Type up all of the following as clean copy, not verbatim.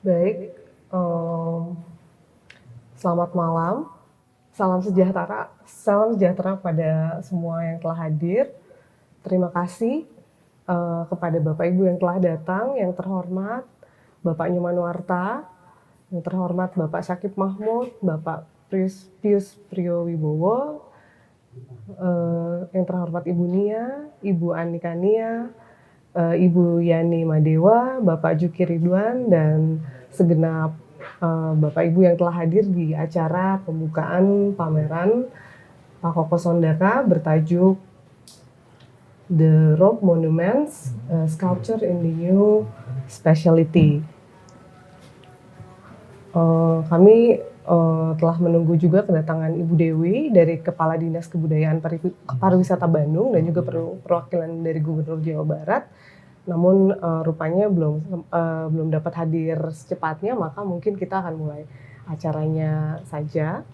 Baik, selamat malam, salam sejahtera pada semua yang telah hadir. Terima kasih kepada Bapak Ibu yang telah datang, yang terhormat Bapak Nyoman Warta, yang terhormat Bapak Syakib Mahmud, Bapak Pius Priyowibowo, yang terhormat Ibu Nia, Ibu Anika Nia, Ibu Yani Madewa, Bapak Juki Ridwan, dan segenap Bapak Ibu yang telah hadir di acara pembukaan pameran Pak Koko Sondaka bertajuk The Rock Monuments, Sculpture in the New Speciality. Kami telah menunggu juga kedatangan Ibu Dewi dari Kepala Dinas Kebudayaan Pariwisata Bandung dan juga perwakilan dari Gubernur Jawa Barat. Namun rupanya belum dapat hadir secepatnya, maka mungkin kita akan mulai acaranya saja.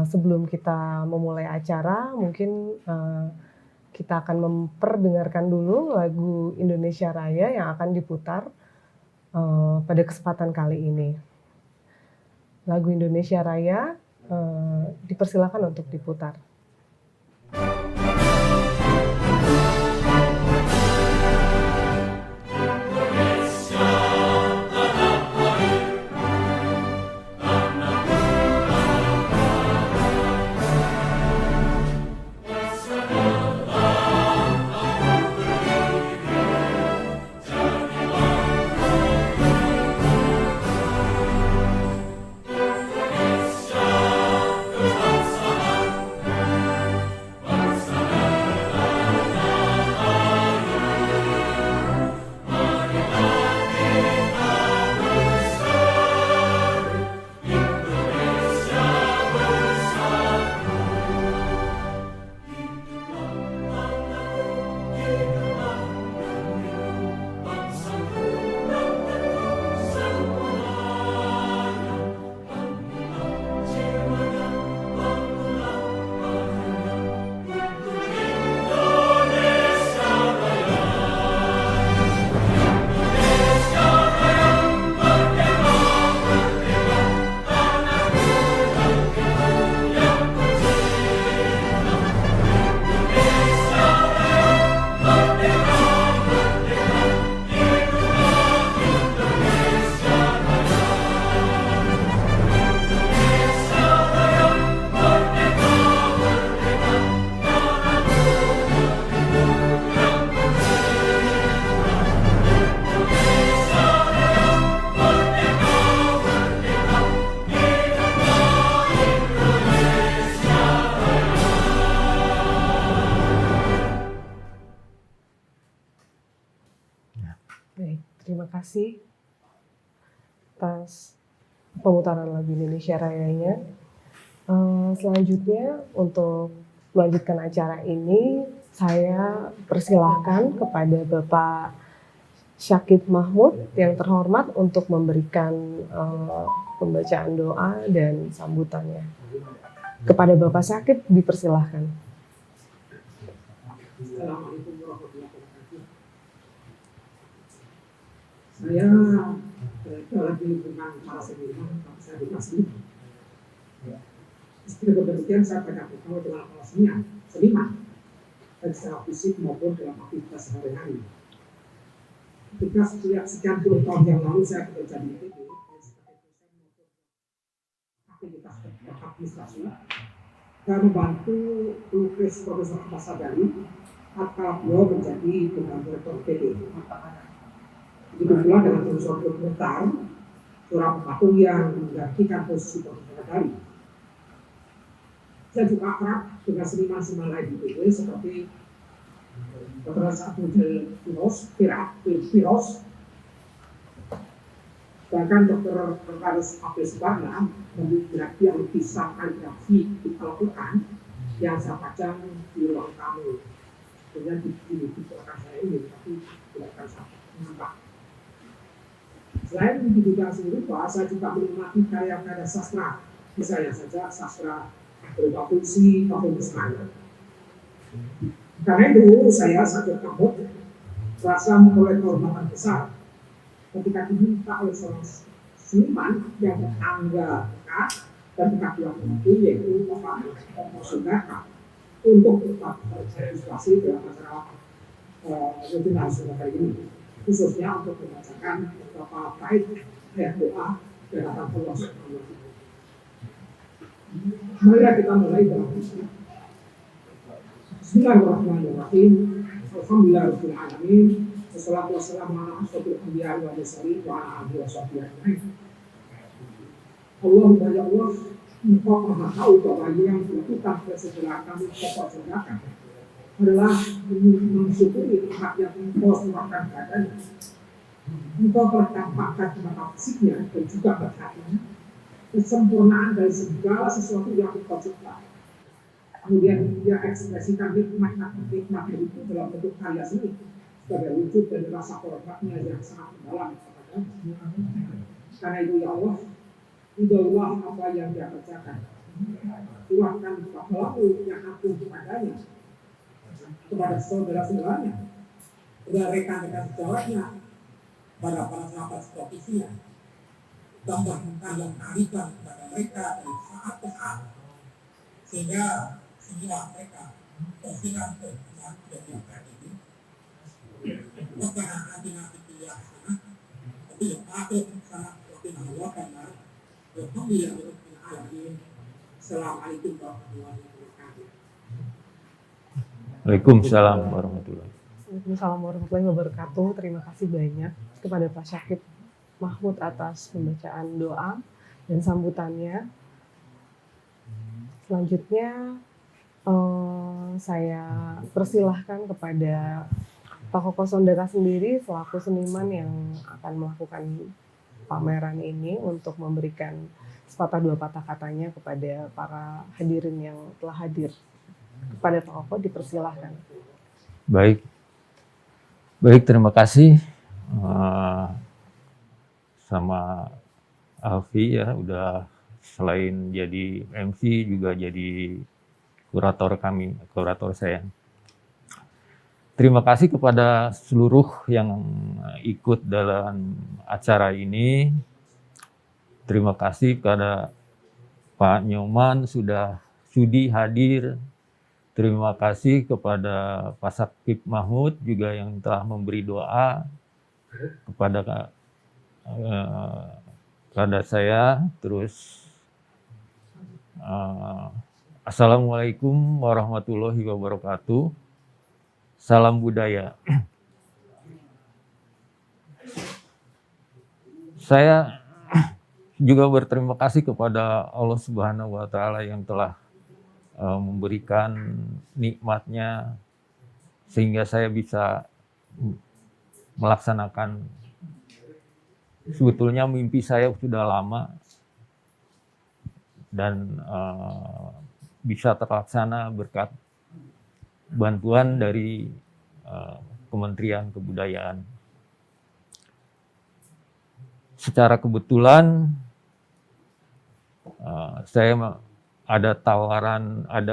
Sebelum kita memulai acara, mungkin kita akan memperdengarkan dulu lagu Indonesia Raya yang akan diputar pada kesempatan kali ini. Lagu Indonesia Raya dipersilakan untuk diputar. Terima kasih atas pemutaran lagu Indonesia Rayanya. Selanjutnya untuk melanjutkan acara ini, saya persilahkan kepada Bapak Syakib Mahmud yang terhormat untuk memberikan pembacaan doa dan sambutannya. Kepada Bapak Syakib dipersilahkan. Assalamualaikum warahmatullahi wabarakatuh. Saya lagi tentang para seniman, saya dikasih. Seperti demikian saya banyak bertemu dengan para seniman, baik secara fisik maupun dalam aktivitas sehari-hari. Ketika sekian puluh tahun yang lalu saya bekerja di ITB, aktivitas administrasi, saya membantu pelukis Profesor Pasadali tatkala beliau menjadi direktur ITB. Begitu pula dengan Profesor Mukhtar, seorang patung yang menggantikan posisi Profesor Pasadali. Saya juga akrab dengan seniman-seniman lain di ITB seperti Dr. Abdul Firos, bahkan Dr. Karis Abdul Subarna memiliki lukisan kaligrafi di Al-Quran yang saya pajang di ruang tamu. Sebenarnya di belakang saya ini, tapi tidak akan saya nampak. Selain di bidang seni rupa, saya juga menikmati karya-karya sastra, misalnya saja sastra berupa puisi maupun semangat. Karena itu saya sakit kabut, rasa memperoleh kehormatan besar ketika diminta oleh seorang seniman yang tetangga dekat dan dekat waktu yaitu Bapak Sugata untuk tetap berpartisipasi dalam acara webinar kali ini, khususnya untuk membacakan beberapa ayat doa dan akan Allah Subhanahu wa Ta'ala. Mari kita mulai dengan Bismillahirrahmanirrahim. Alhamdulillahirabbil alamin. Wassalatu wassalamu ala asyrofil anbiya'i wal mursalin wa ala alihi washabbihi ajmain. Allahumma ya Allah, Engkau Maha tahu bahwa yang dilakukan oleh saudara kami pokok sedekah adalah mensyukuri hak yang Engkau serahkan padanya. Engkau telah tampakkan di mata fisiknya dan juga berhatinya kesempurnaan dari segala sesuatu yang Engkau cipta. Kemudian dia ekspresikan nikmat-nikmatnya itu dalam bentuk karya seni sebagai wujud dan rasa hormatnya yang sangat mendalam kepada karena itu ya Allah, ridholah apa yang dia kerjakan, curahkan pahlamu yang agung kepadanya, kepada saudara-saudaranya, kepada rekan-rekan sejawatnya, pada para sahabat seprofesinya, tambahkanlah kearifan kepada mereka dari saat ke saat, sehingga semua mereka tersirat ke dalam kegiatan ini. Rabbana atina fid dunya hasanah wa fil akhirati hasanah wa qina adzaban nar. Walhamdulillahirabbil alamin. Assalamualaikum warahmatullahi wabarakatuh. Waalaikumsalam warahmatullahi wabarakatuh. Waalaikumsalam warahmatullahi wabarakatuh. Terima kasih banyak kepada Pak Syakib Mahmud atas pembacaan doa dan sambutannya. Selanjutnya saya persilahkan kepada Pak Koko Sondaka sendiri selaku seniman yang akan melakukan pameran ini untuk memberikan sepatah dua patah katanya kepada para hadirin yang telah hadir. Kepada Pak Koko dipersilahkan. Baik, terima kasih sama Alfi ya, udah selain jadi MC juga jadi kurator saya. Terima kasih kepada seluruh yang ikut dalam acara ini. Terima kasih kepada Pak Nyoman sudah sudi hadir. Terima kasih kepada Pak Syakib Mahmud juga yang telah memberi doa kepada saya. Terus Assalamualaikum warahmatullahi wabarakatuh. Salam budaya. Saya juga berterima kasih kepada Allah Subhanahu wa Ta'ala yang telah memberikan nikmatnya sehingga saya bisa melaksanakan. Sebetulnya mimpi saya sudah lama dan bisa terlaksana berkat bantuan dari Kementerian Kebudayaan. Secara kebetulan saya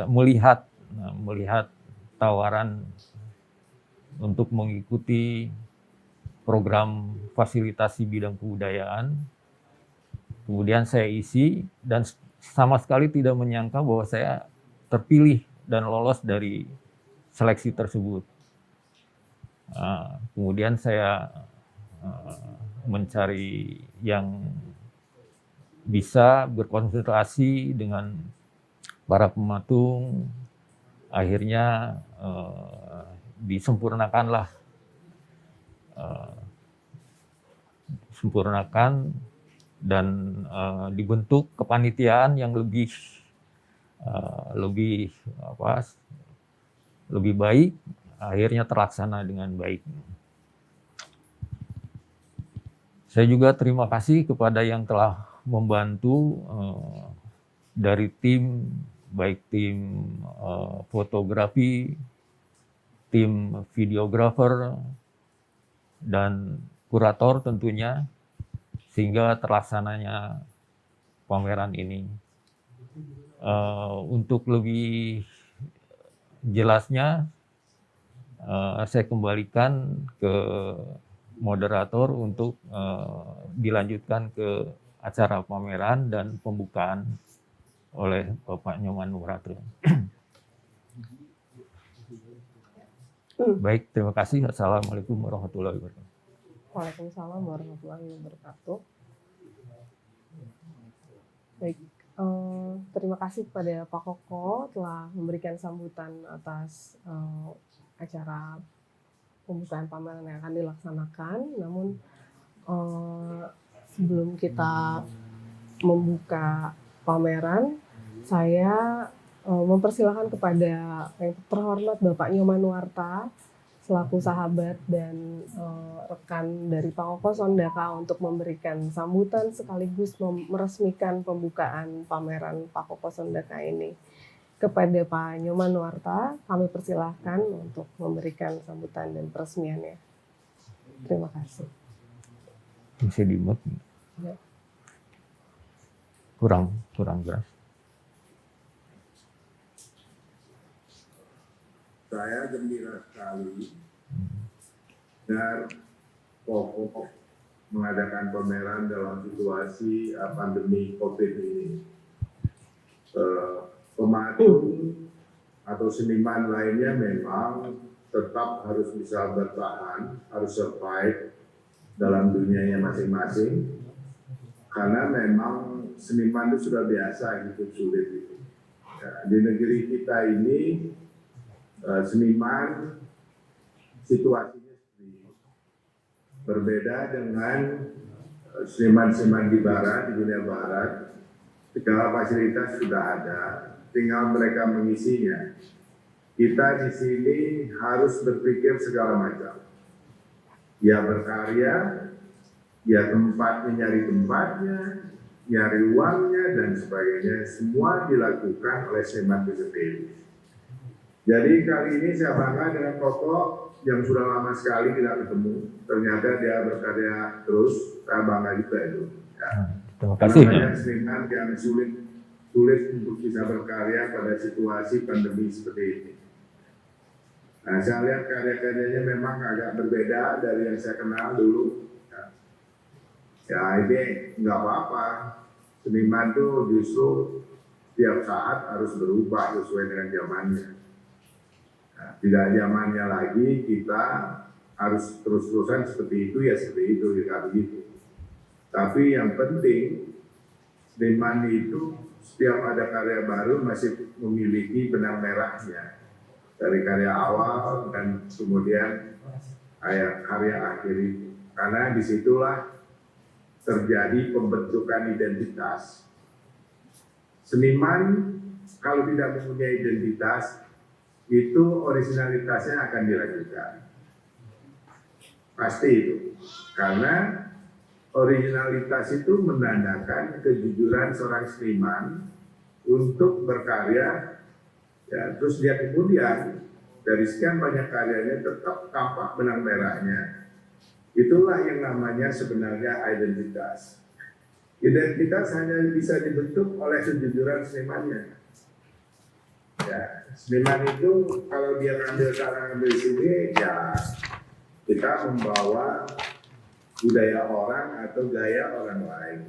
melihat tawaran untuk mengikuti program fasilitasi bidang kebudayaan. Kemudian saya isi dan sama sekali tidak menyangka bahwa saya terpilih dan lolos dari seleksi tersebut. Kemudian saya mencari yang bisa berkonsentrasi dengan para pematung. Akhirnya disempurnakan dan dibentuk kepanitiaan yang lebih baik, akhirnya terlaksana dengan baik. Saya juga terima kasih kepada yang telah membantu dari tim, baik tim fotografi, tim videografer, dan kurator tentunya, sehingga terlaksananya pameran ini. Untuk lebih jelasnya, saya kembalikan ke moderator untuk dilanjutkan ke acara pameran dan pembukaan oleh Bapak Nyoman Nuwarta. Baik, terima kasih. Assalamualaikum warahmatullahi wabarakatuh. Waalaikumsalam warahmatullahi wabarakatuh. Baik, terima kasih kepada Pak Koko telah memberikan sambutan atas acara pembukaan pameran yang akan dilaksanakan. Namun sebelum kita membuka pameran, saya mempersilahkan kepada yang terhormat Bapak Nyoman Nuwarta selaku sahabat dan rekan dari Pak Koko Sondaka untuk memberikan sambutan sekaligus meresmikan pembukaan pameran Pak Koko Sondaka ini. Kepada Pak Nyoman Nuwarta, kami persilahkan untuk memberikan sambutan dan peresmiannya. Terima kasih. Bisa di-mute? Ya. Kurang keras. Saya gembira sekali dan Koko mengadakan pameran dalam situasi pandemi COVID ini. Pematung atau seniman lainnya memang tetap harus bisa bertahan, harus survive dalam dunianya masing-masing, karena memang seniman itu sudah biasa hidup sulit itu. Ya, di negeri kita ini seniman situasinya seperti ini. Berbeda dengan seniman-seniman di barat, di dunia barat, segala fasilitas sudah ada, tinggal mereka mengisinya. Kita di sini harus berpikir segala macam. Ya berkarya, ya tempatnya, nyari tempatnya, nyari uangnya dan sebagainya, semua dilakukan oleh seniman itu sendiri. Jadi kali ini saya bangga dengan Koko yang sudah lama sekali tidak ketemu. Ternyata dia berkarya terus, saya bangga juga itu. Ya. Terima kasih. Banyak seniman yang sulit untuk bisa berkarya pada situasi pandemi seperti ini. Nah, saya lihat karya-karyanya memang agak berbeda dari yang saya kenal dulu. Ya ini nggak apa-apa. Seniman itu justru setiap saat harus berubah sesuai dengan zamannya. Nah, tidak zamannya lagi kita harus terus-terusan seperti itu ya seperti itu, ya begitu. Tapi yang penting seniman itu setiap ada karya baru masih memiliki benang merahnya dari karya awal dan kemudian karya akhir itu. Karena disitulah terjadi pembentukan identitas. Seniman kalau tidak mempunyai identitas, itu originalitasnya akan diragukan. Pasti itu. Karena originalitas itu menandakan kejujuran seorang seniman untuk berkarya, ya, terus dia kemudian dari sekian banyak karyanya tetap tampak benang merahnya. Itulah yang namanya sebenarnya identitas. Identitas hanya bisa dibentuk oleh kejujuran senimannya. Ya, seniman itu kalau dia ngambil sana ngambil sini, ya kita membawa budaya orang atau gaya orang lain.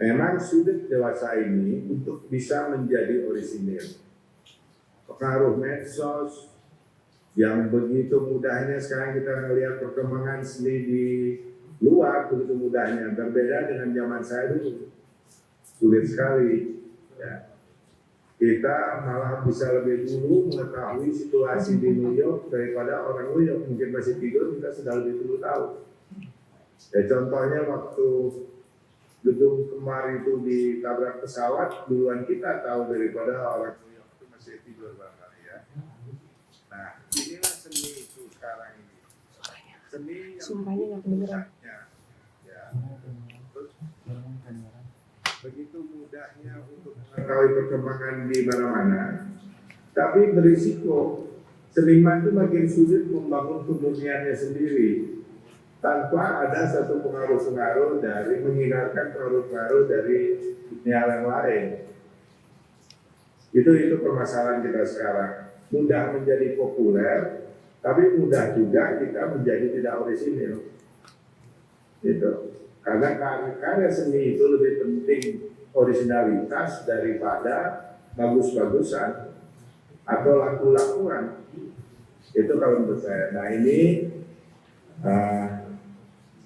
Memang sulit dewasa ini untuk bisa menjadi orisinil. Pengaruh medsos yang begitu mudahnya sekarang kita melihat perkembangan seni di luar begitu mudahnya, berbeda dengan zaman saya dulu. Sulit sekali. Ya. Kita malah bisa lebih dulu mengetahui situasi di New York daripada orang New York. Mungkin masih tidur, kita sudah lebih dulu tahu. Ya, contohnya waktu gedung Kemar itu ditabrak pesawat, duluan kita tahu daripada orang New York itu masih tidur barangkali ya. Nah, inilah seni itu sekarang ini. Seni yang Sumpahnya nggak kedengeran. Ya. Begitu mudahnya untuk mengetahui perkembangan di mana-mana, tapi berisiko seniman itu makin sulit membangun kemurniannya sendiri tanpa ada satu pengaruh-pengaruh dari mengingatkan pengaruh-pengaruh dari dunia yang lain. Itu permasalahan kita sekarang. Mudah menjadi populer, Tapi mudah juga kita menjadi tidak orisinil. Gitu. Karena karya seni itu lebih penting originalitas daripada bagus-bagusan atau laku-lakuan. Itu kalau menurut saya. Nah ini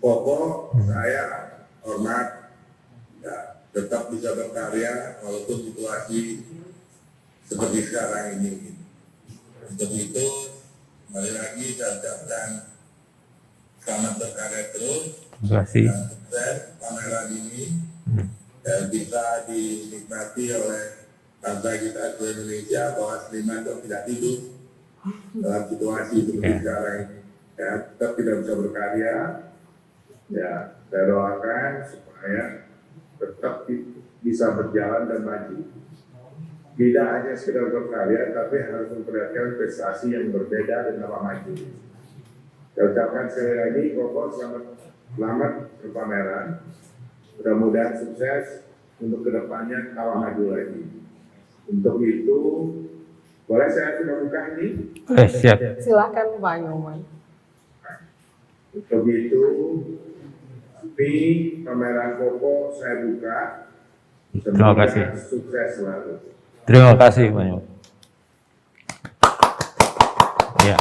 pokok saya hormat, ya, tetap bisa berkarya walaupun situasi seperti sekarang ini. Untuk itu, kembali lagi saya ucapkan selamat berkarya terus. Terima kasih. Dan sukses pameran ini dan bisa dinikmati oleh bangsa kita di Indonesia bahwa seniman itu tidak tidur dalam situasi seperti sekarang ini. Ya, tetap kita bisa berkarya. Ya, saya doakan supaya tetap bisa berjalan dan maju. Tidak hanya sekedar berkarya, tapi harus memperlihatkan prestasi yang berbeda dan tambah maju. Saya ucapkan sekali lagi, Koko selamat berpameran. Mudah-mudahan sukses untuk kedepannya tambah maju lagi. Untuk itu, boleh saya sudah buka ini? Siap. Silakan Pak Nyoman. Untuk itu, ini pameran Koko saya buka. Terima kasih. Sukses selalu. Terima kasih banyak. Ya.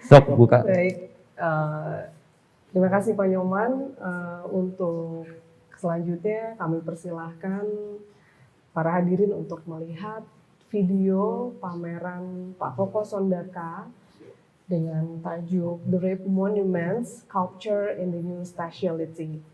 Sok buka. Baik, terima kasih Pak Nyoman. Untuk selanjutnya kami persilahkan para hadirin untuk melihat video pameran Pak Koko Sondaka dengan tajuk The Rape Monuments, Culture in the New Speciality.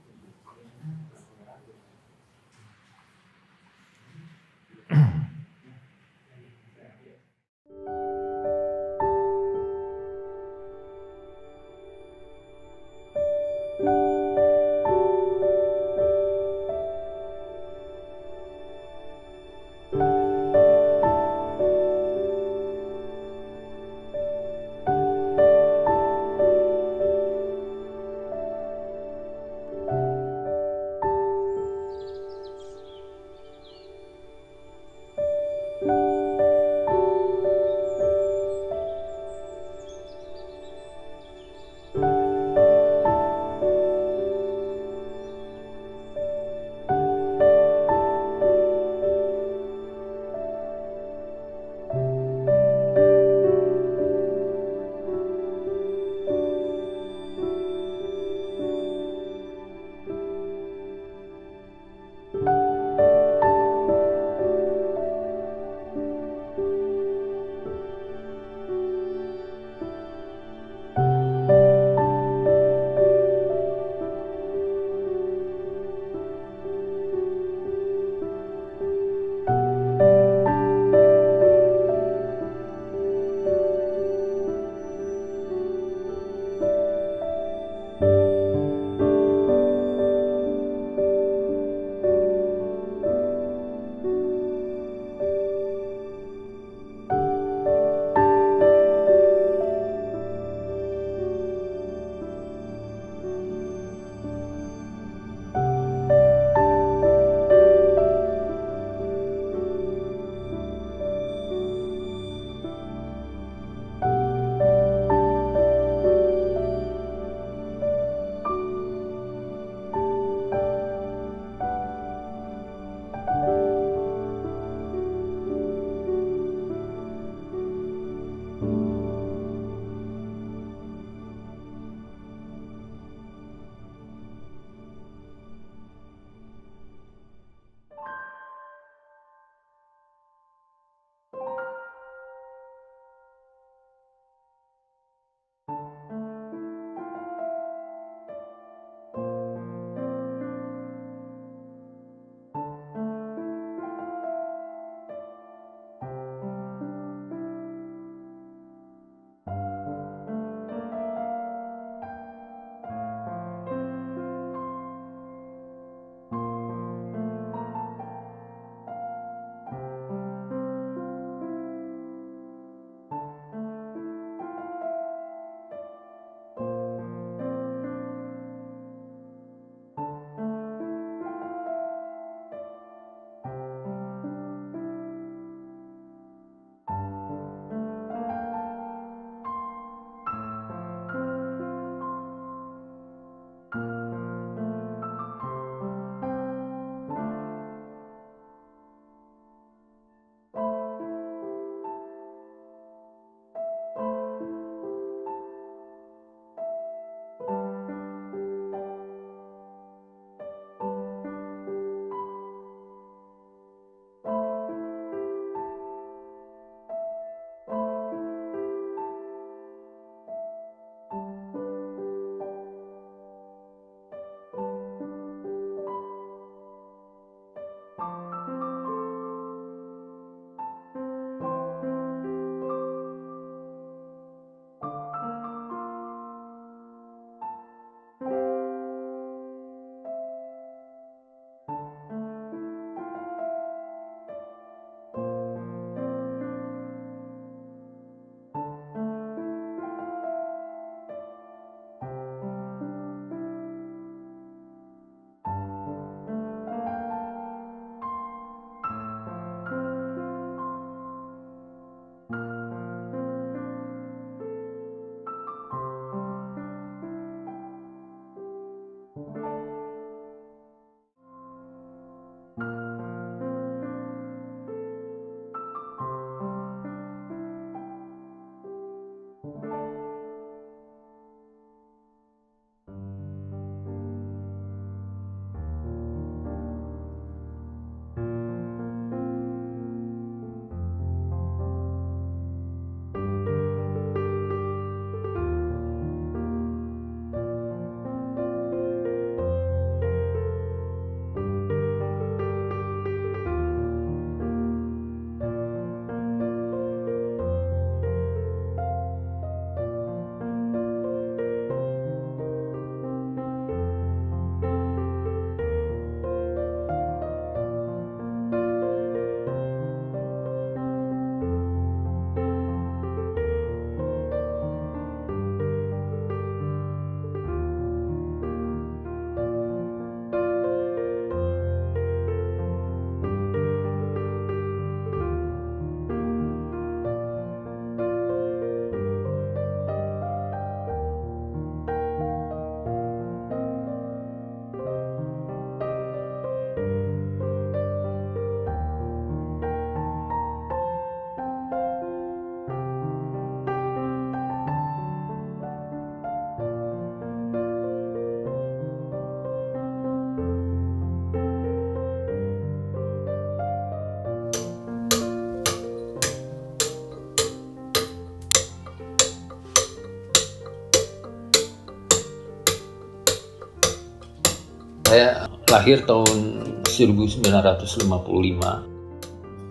Saya lahir tahun 1955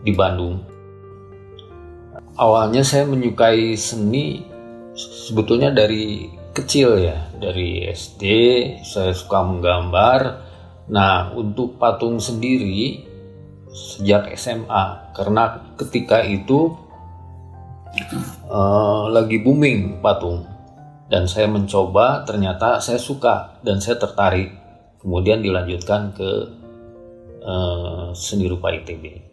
di Bandung. Awalnya saya menyukai seni sebetulnya dari kecil ya, dari SD saya suka menggambar. Nah, untuk patung sendiri sejak SMA, karena ketika itu lagi booming patung, dan saya mencoba, ternyata saya suka dan saya tertarik. Kemudian dilanjutkan ke seni rupa ITB.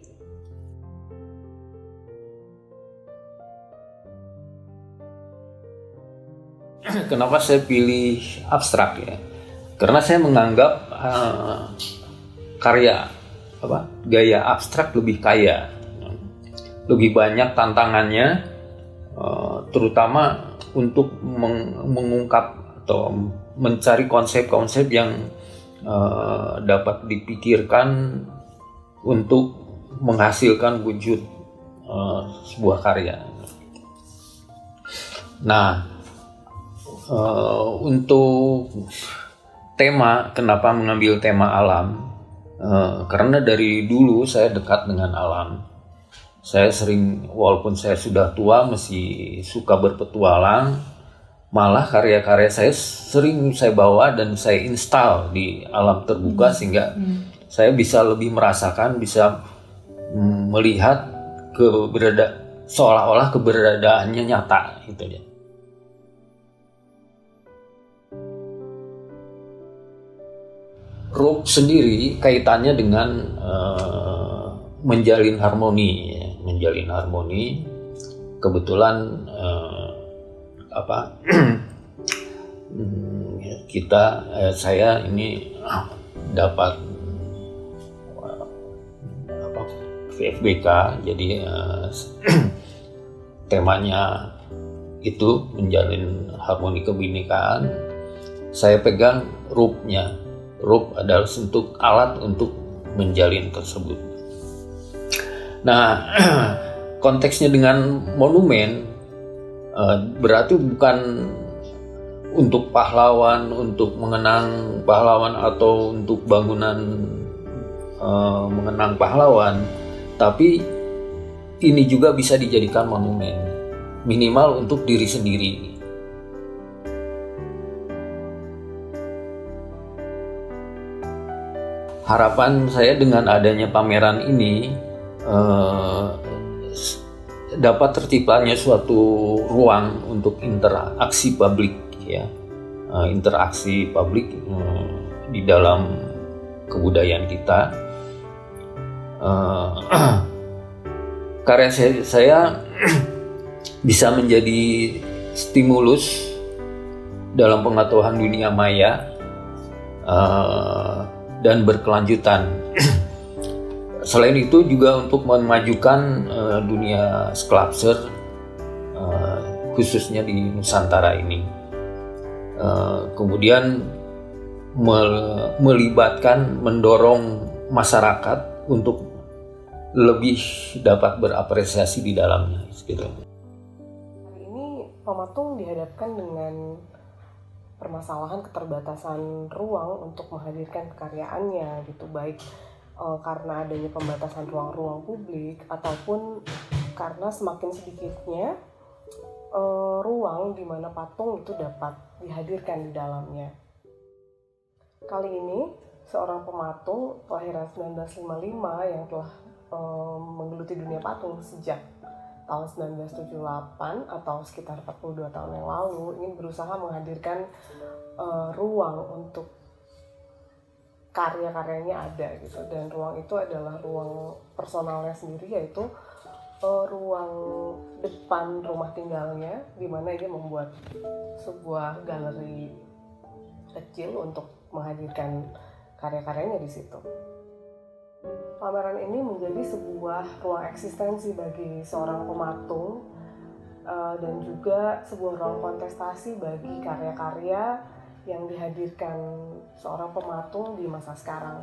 Kenapa saya pilih abstrak ya? Karena saya menganggap gaya abstrak lebih kaya, lebih banyak tantangannya, terutama untuk mengungkap atau mencari konsep-konsep yang dapat dipikirkan untuk menghasilkan wujud sebuah karya. Nah, untuk tema, kenapa mengambil tema alam? Karena dari dulu saya dekat dengan alam. Saya sering, walaupun saya sudah tua, masih suka berpetualang. Malah karya-karya saya sering saya bawa dan saya install di alam terbuka, sehingga saya bisa lebih merasakan, bisa melihat seolah-olah keberadaannya nyata gitu ya. Rup sendiri kaitannya dengan menjalin harmoni ya. Menjalin harmoni. Kebetulan saya ini dapat VFBK, jadi temanya itu menjalin harmoni kebinekaan. Saya pegang rupnya. Rup adalah bentuk alat untuk menjalin tersebut. Nah, konteksnya dengan monumen berarti bukan untuk pahlawan, untuk mengenang pahlawan atau untuk bangunan mengenang pahlawan, tapi ini juga bisa dijadikan monumen, minimal untuk diri sendiri. Harapan saya dengan adanya pameran ini dapat terciptanya suatu ruang untuk interaksi publik ya, interaksi publik di dalam kebudayaan kita. Karya saya bisa menjadi stimulus dalam pengetahuan dunia maya dan berkelanjutan. Selain itu juga untuk memajukan dunia sculpture khususnya di Nusantara ini. Kemudian melibatkan, mendorong masyarakat untuk lebih dapat berapresiasi di dalamnya. Gitu. Hari ini pematung dihadapkan dengan permasalahan keterbatasan ruang untuk menghadirkan kekaryaannya gitu, baik karena adanya pembatasan ruang-ruang publik ataupun karena semakin sedikitnya ruang di mana patung itu dapat dihadirkan di dalamnya. Kali ini seorang pematung kelahiran 1955 yang telah menggeluti dunia patung sejak tahun 1978 atau sekitar 42 tahun yang lalu, ingin berusaha menghadirkan ruang untuk karya-karyanya ada gitu, dan ruang itu adalah ruang personalnya sendiri, yaitu ruang depan rumah tinggalnya, di mana dia membuat sebuah galeri kecil untuk menghadirkan karya-karyanya di situ. Pameran ini menjadi sebuah ruang eksistensi bagi seorang pematung dan juga sebuah ruang kontestasi bagi karya-karya yang dihadirkan seorang pematung di masa sekarang.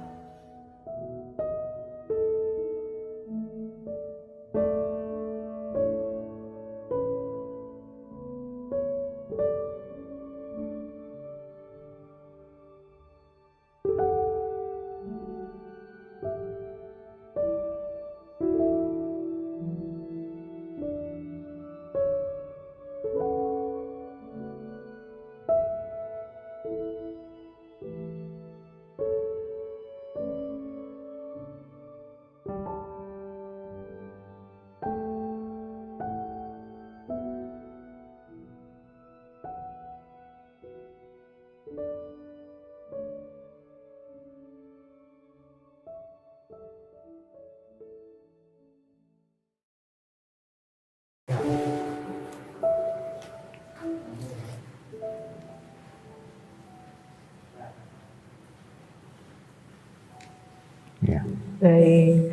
Ya. Baik,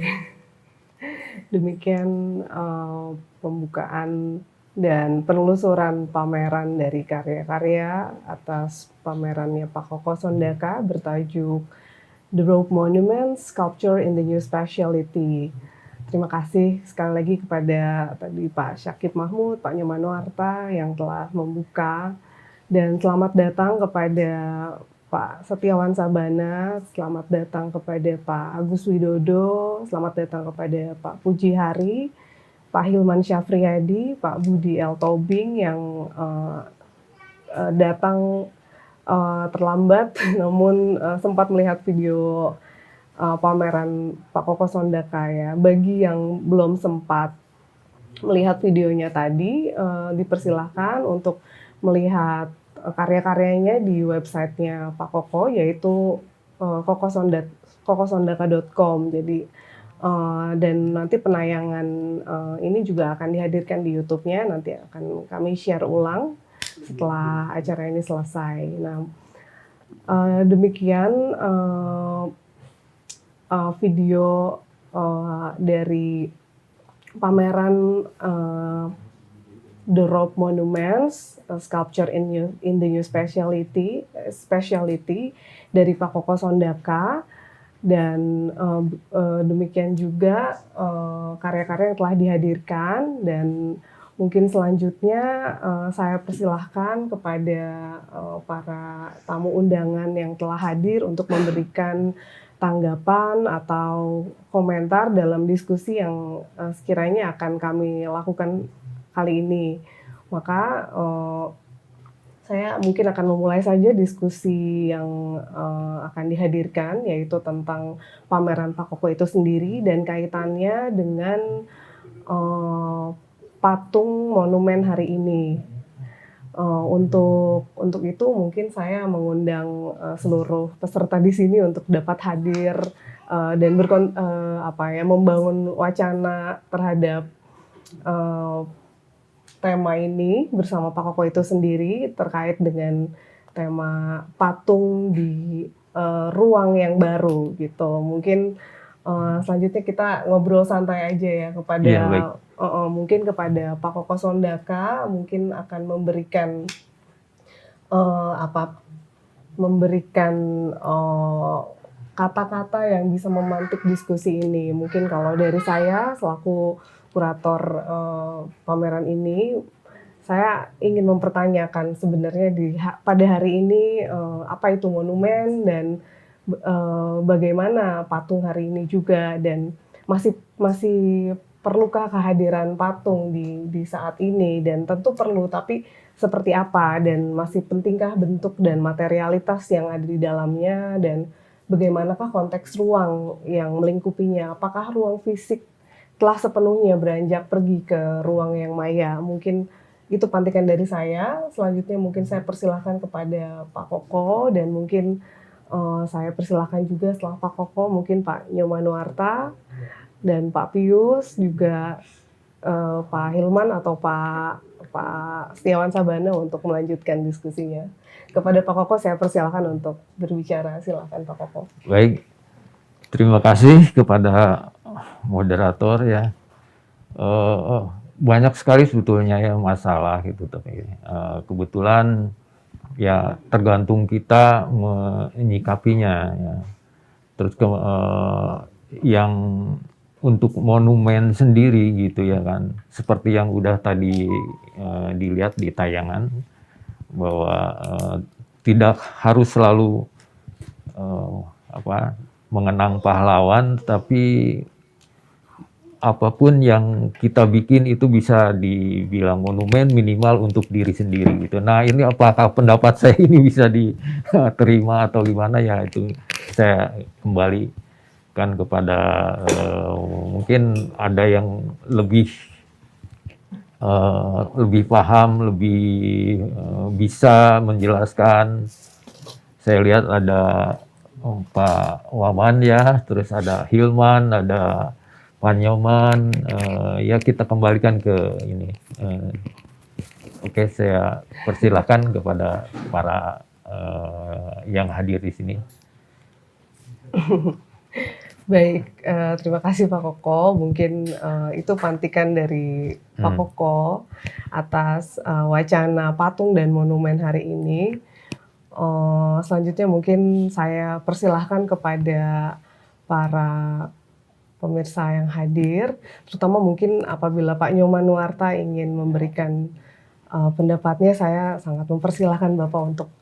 demikian pembukaan dan penelusuran pameran dari karya-karya atas pamerannya Pak Koko Sondaka bertajuk The Rope Monument Sculpture in the New Speciality. Terima kasih sekali lagi kepada tadi Pak Syakib Mahmud, Pak Nyomanuarta yang telah membuka, dan selamat datang kepada Pak Setiawan Sabana, selamat datang kepada Pak Agus Widodo, selamat datang kepada Pak Puji Hari, Pak Hilman Syafriyadi, Pak Budi L. Tobing yang datang terlambat namun sempat melihat video pameran Pak Koko Sondaka ya. Bagi yang belum sempat melihat videonya tadi, dipersilahkan untuk melihat karya-karyanya di websitenya Pak Koko, yaitu kokosondaka.com. Jadi dan nanti penayangan ini juga akan dihadirkan di YouTube-nya, nanti akan kami share ulang setelah acara ini selesai. Nah, demikian video dari pameran The Rope Monuments Sculpture in the New Speciality dari Pak Koko Sondaka, dan demikian juga karya-karya yang telah dihadirkan. Dan mungkin selanjutnya saya persilahkan kepada para tamu undangan yang telah hadir untuk memberikan tanggapan atau komentar dalam diskusi yang sekiranya akan kami lakukan kali ini. Maka saya mungkin akan memulai saja diskusi yang akan dihadirkan, yaitu tentang pameran Pak Koko itu sendiri dan kaitannya dengan patung monumen hari ini. Untuk itu mungkin saya mengundang seluruh peserta di sini untuk dapat hadir dan membangun wacana terhadap tema ini bersama Pak Koko itu sendiri terkait dengan tema patung di ruang yang baru gitu. Mungkin selanjutnya kita ngobrol santai aja ya kepada mungkin kepada Pak Koko Sondaka, mungkin akan memberikan kata-kata yang bisa memantik diskusi ini. Mungkin kalau dari saya selaku kurator pameran ini, saya ingin mempertanyakan sebenarnya pada hari ini apa itu monumen dan bagaimana patung hari ini juga, dan masih perlukah kehadiran patung di saat ini, dan tentu perlu, tapi seperti apa, dan masih pentingkah bentuk dan materialitas yang ada di dalamnya, dan bagaimanakah konteks ruang yang melingkupinya, apakah ruang fisik telah sepenuhnya beranjak pergi ke ruang yang maya. Mungkin itu pantikan dari saya. Selanjutnya mungkin saya persilahkan kepada Pak Koko, dan mungkin saya persilahkan juga setelah Pak Koko mungkin Pak Nyomanuarta dan Pak Pius, juga Pak Hilman atau Pak Setiawan Sabana untuk melanjutkan diskusinya. Kepada Pak Koko saya persilahkan untuk berbicara. Silakan Pak Koko. Baik, terima kasih kepada moderator ya. Banyak sekali sebetulnya ya masalah gitu, tapi kebetulan ya tergantung kita menyikapinya ya. Terus yang untuk monumen sendiri gitu ya kan, seperti yang udah tadi dilihat di tayangan bahwa tidak harus selalu mengenang pahlawan, tapi apapun yang kita bikin itu bisa dibilang monumen minimal untuk diri sendiri gitu. Nah, ini apakah pendapat saya ini bisa diterima atau gimana ya, itu saya kembalikan kepada mungkin ada yang lebih paham, lebih bisa menjelaskan. Saya lihat ada Pak Waman ya, terus ada Hilman, ada Pak Nyoman, ya kita kembalikan ke ini. Oke, saya persilahkan kepada para yang hadir di sini. Baik, terima kasih Pak Koko. Mungkin itu pantikan dari Pak Koko atas wacana patung dan monumen hari ini. Selanjutnya mungkin saya persilahkan kepada para pemirsa yang hadir, terutama mungkin apabila Pak Nyoman Nuarta ingin memberikan pendapatnya, saya sangat mempersilahkan Bapak untuk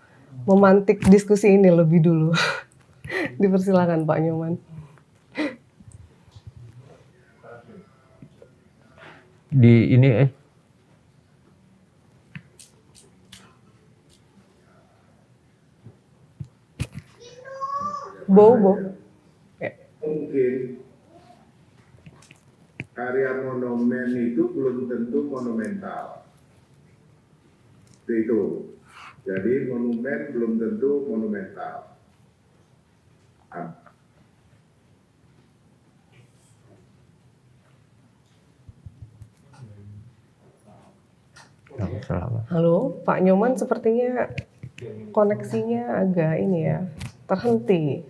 memantik diskusi ini lebih dulu. Dipersilakan Pak Nyoman. Di ini Bo. Mungkin karya monumen itu belum tentu monumental. Itu. Jadi monumen belum tentu monumental. Halo, Pak Nyoman, sepertinya koneksinya agak ini ya, terhenti.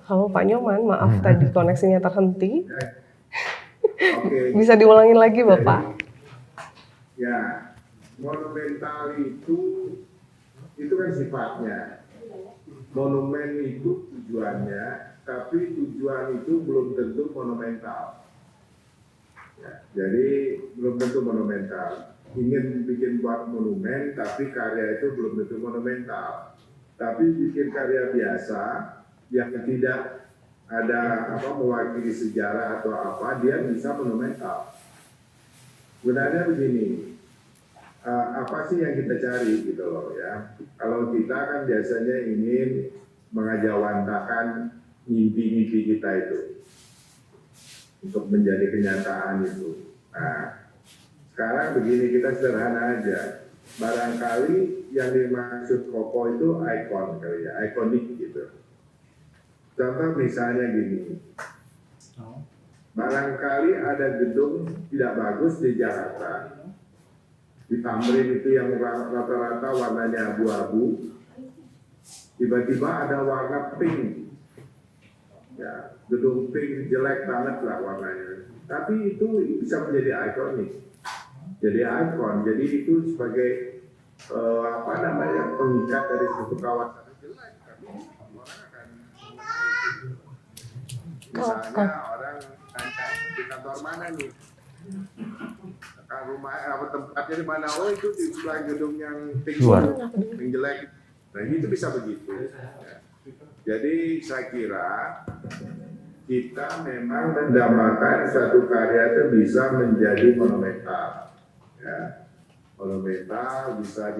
Halo Pak Nyoman, maaf tadi koneksinya terhenti. Bisa diulangin lagi Bapak? Ya, monumental itu kan sifatnya. Monumen itu tujuannya, tapi tujuan itu belum tentu monumental. Ya, jadi belum tentu monumental. Ingin bikin buat monumen, tapi karya itu belum tentu monumental. Tapi bikin karya biasa yang tidak ada mewakili sejarah atau apa, dia bisa monumental. Sebenarnya begini, apa sih yang kita cari gitu loh ya? Kalau kita kan biasanya ingin mengajawantakan mimpi-mimpi kita itu untuk menjadi kenyataan itu. Nah, sekarang begini, kita sederhana aja. Barangkali yang dimaksud Koko itu ikon kali ya, ikonik gitu. Contoh misalnya gini, barangkali ada gedung tidak bagus di Jakarta, di Tamrin itu yang rata-rata warnanya abu-abu, tiba-tiba ada warna pink, ya gedung pink jelek banget lah warnanya, tapi itu bisa menjadi ikonik, jadi ikon, jadi itu sebagai pengikat dari suatu kawasan jelek, tapi orang akan misalnya orang tanya di kantor mana nih, rumah tempatnya di mana, oh itu di sebelah gedung yang pink yang jelek, nah itu bisa begitu ya. Jadi saya kira kita memang mendambakan suatu karya itu bisa menjadi monumental ya. Monumental bisa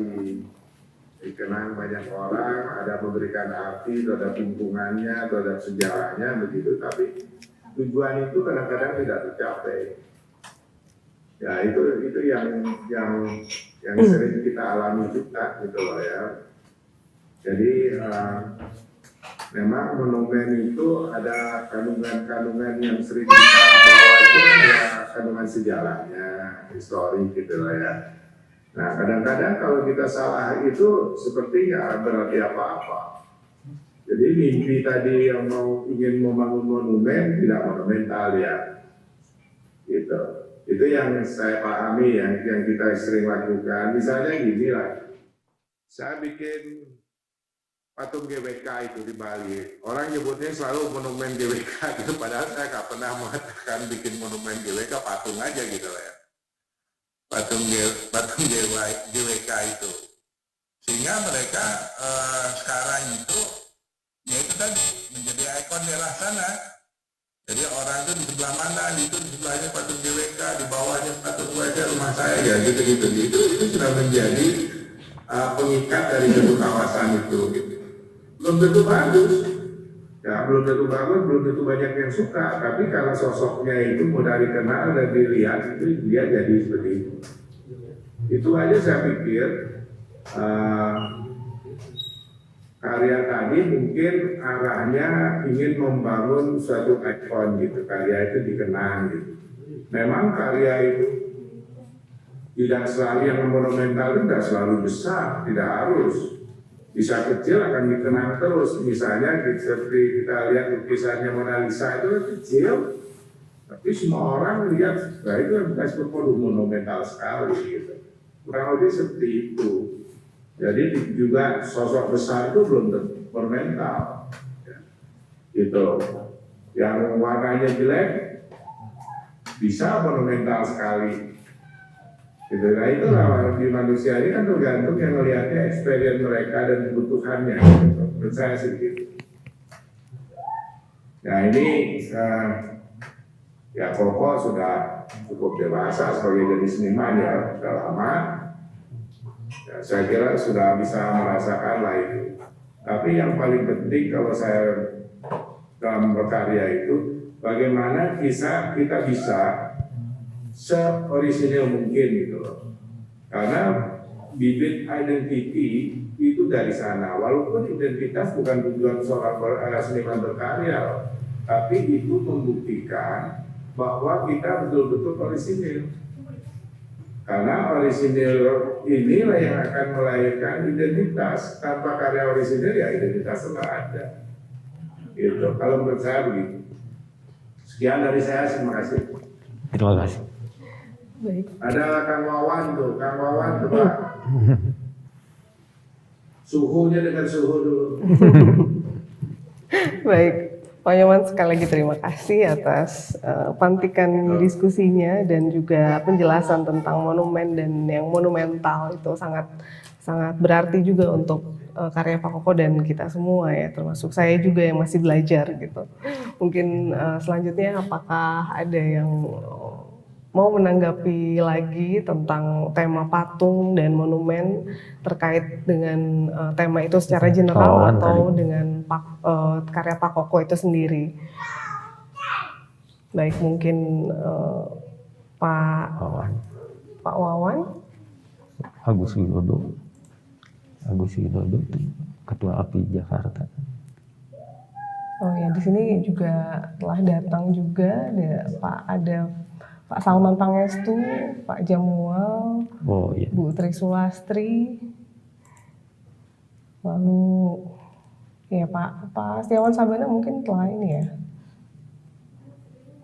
dikenang banyak orang, ada memberikan arti terhadap lingkungannya, terhadap sejarahnya begitu, tapi tujuan itu kadang-kadang tidak tercapai. Ya itu yang sering kita alami juga gitu loh ya. Jadi memang monumen itu ada kandungan-kandungan yang sering kita bawa itu ya, kandungan sejarahnya, histori gitu loh ya. Nah kadang-kadang kalau kita salah itu seperti nggak berarti apa-apa. Jadi mimpi tadi yang ingin membangun monumen tidak monumental ya, gitu. Itu yang saya pahami yang kita sering lakukan. Misalnya gini lah, saya bikin patung GWK itu di Bali. Orang nyebutnya selalu monumen GWK gitu, padahal saya nggak pernah mengatakan bikin monumen GWK, patung aja gitu lah ya. Patung GWK itu. Sehingga mereka sekarang itu, ya itu tadi, menjadi ikon daerah sana. Jadi orang itu di sebelah mana, itu di sebelahnya patung GWK, di bawahnya patung GWK rumah saya, ya gitu-gitu. Itu sudah menjadi pengikat dari satu kawasan itu. Gitu. Belum tentu bagus, ya belum tentu bagus, belum tentu banyak yang suka. Tapi kalau sosoknya itu mudah dikenal dan dilihat, itu dia jadi seperti itu. Itu aja saya pikir karya tadi mungkin arahnya ingin membangun suatu ikon gitu, karya itu dikenang gitu. Memang karya itu tidak selalu yang monumental itu tidak selalu besar, tidak harus. bisa kecil akan dikenang terus. Misalnya seperti kita lihat lukisannya Mona Lisa itu kan kecil, tapi semua orang lihat, nah itu kan disebut monumental sekali gitu. Kurang lebih seperti itu. Jadi juga sosok besar itu belum tentu monumental, ya. Gitu. Yang warnanya jelek bisa monumental sekali. Gitu. Nah itu di manusia ini kan tergantung yang melihatnya experience mereka dan kebutuhannya. Gitu. Menurut saya sih gitu. Nah ini ya Koko sudah cukup dewasa sebagai jadi seniman ya, sudah lama. Ya, saya kira sudah bisa merasakan lah itu. Tapi yang paling penting kalau saya dalam berkarya itu, bagaimana kita bisa se-orisinil mungkin gitu loh. Karena bibit identity itu dari sana. Walaupun identitas bukan tujuan seorang seniman berkarya, tapi itu membuktikan bahwa kita betul-betul orisinil. Karena orisinil inilah yang akan melahirkan identitas. Tanpa karya orisinil ya identitas tidak ada. Gitu. Kalau menurut saya begitu. Sekian dari saya, terima kasih. Terima kasih. Baik. Ada Kang Wawan tuh, Pak. Suhunya dengan suhu dulu. Baik, Pak Nyoman sekali lagi terima kasih atas pantikan diskusinya dan juga penjelasan tentang monumen dan yang monumental itu sangat berarti juga untuk karya Pak Koko dan kita semua ya, termasuk saya juga yang masih belajar gitu. Mungkin selanjutnya apakah ada yang mau menanggapi lagi tentang tema patung dan monumen terkait dengan tema itu secara general atau dengan karya Pak Koko itu sendiri. Baik, mungkin Pak Wawan. Agus Widodo, Ketua API Jakarta. Oh ya, di sini juga telah datang juga ada Pak Salman Pangestu, Pak Jamual, Oh iya. Bu Tri Sulastri, lalu ya Pak Setiawan Sabana mungkin telah ini ya.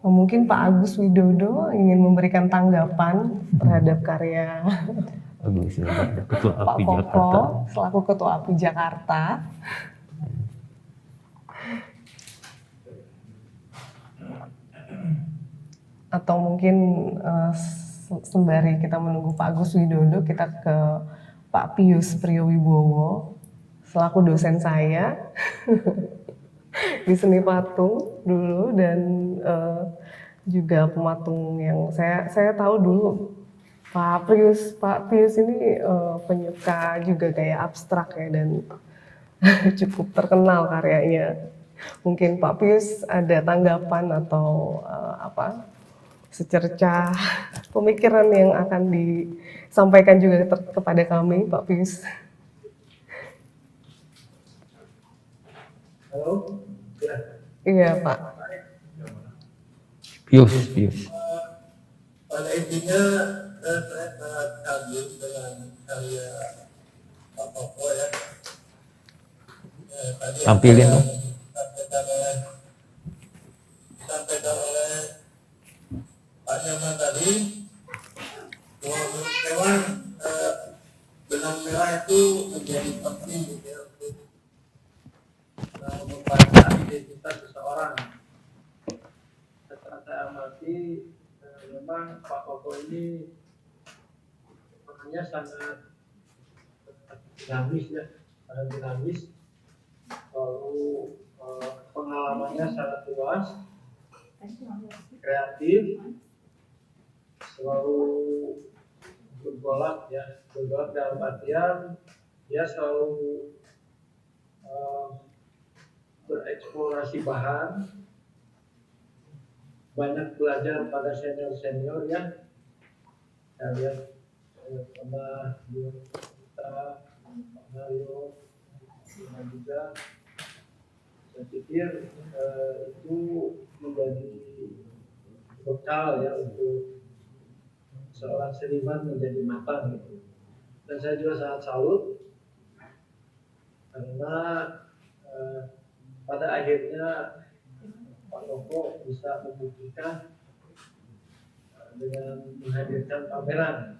Mungkin Pak Agus Widodo ingin memberikan tanggapan terhadap karya Agus Widodo, Ketua Pak API Koko Jakarta. selaku Ketua API Jakarta. Atau mungkin sembari kita menunggu Pak Agus Widodo, kita ke Pak Pius Priyowibowo selaku dosen saya di seni patung dulu dan juga pematung yang saya tahu dulu Pak Pius ini penyuka juga gaya abstrak ya dan cukup terkenal karyanya. Mungkin Pak Pius ada tanggapan atau secercah pemikiran yang akan disampaikan juga kepada kami, Pak Pius. Halo? Ya. Iya, Pak. Pius. Pada intinya saya sangat kagum dengan karya Pak Koko ya. Tadi Tampilin dong. Sampaikan oleh Pak Nyoman tadi, bahwa memang benang merah itu menjadi penting gitu ya, untuk membaca identitas seseorang. Setelah saya amati, memang Pak Koko ini orangnya sangat dinamis ya, lalu pengalamannya sangat luas, kreatif, selalu bergolak dalam artian dia selalu bereksplorasi bahan, banyak belajar pada senior ya. Saya lihat pernah di kita Pak Mario dan juga saya pikir itu menjadi bekal ya untuk seorang seniman menjadi matang gitu. Dan saya juga sangat salut karena pada akhirnya Pak Koko bisa membuktikan dengan menghadirkan pameran.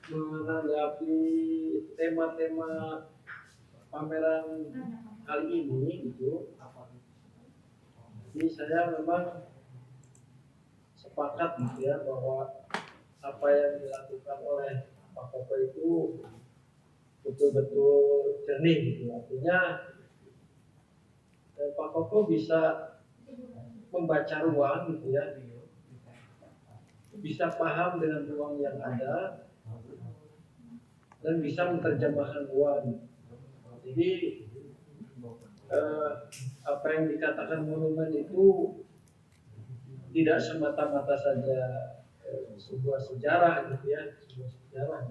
Menanggapi tema-tema pameran kali ini gitu, jadi saya memang sepakat gitu ya bahwa apa yang dilakukan oleh Pak Koko itu betul-betul jernih gitu. Artinya Pak Koko bisa membaca ruang gitu ya, bisa paham dengan ruang yang ada dan bisa menerjemahkan ruang. Jadi apa yang dikatakan monumen itu tidak semata-mata saja sebuah sejarah gitu ya, sebuah sejarah.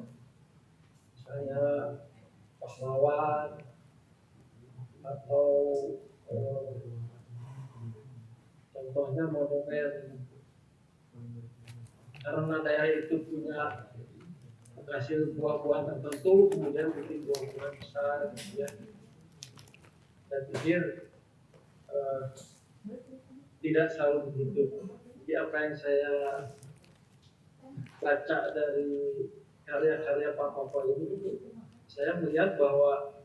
Misalnya pahlawan atau contohnya monumen karena daerah itu punya hasil buah-buahan tertentu, kemudian bikin buah-buahan besar gitu ya. Saya pikir tidak selalu begitu. Jadi apa yang saya baca dari karya-karya Pak Koko ini, saya melihat bahwa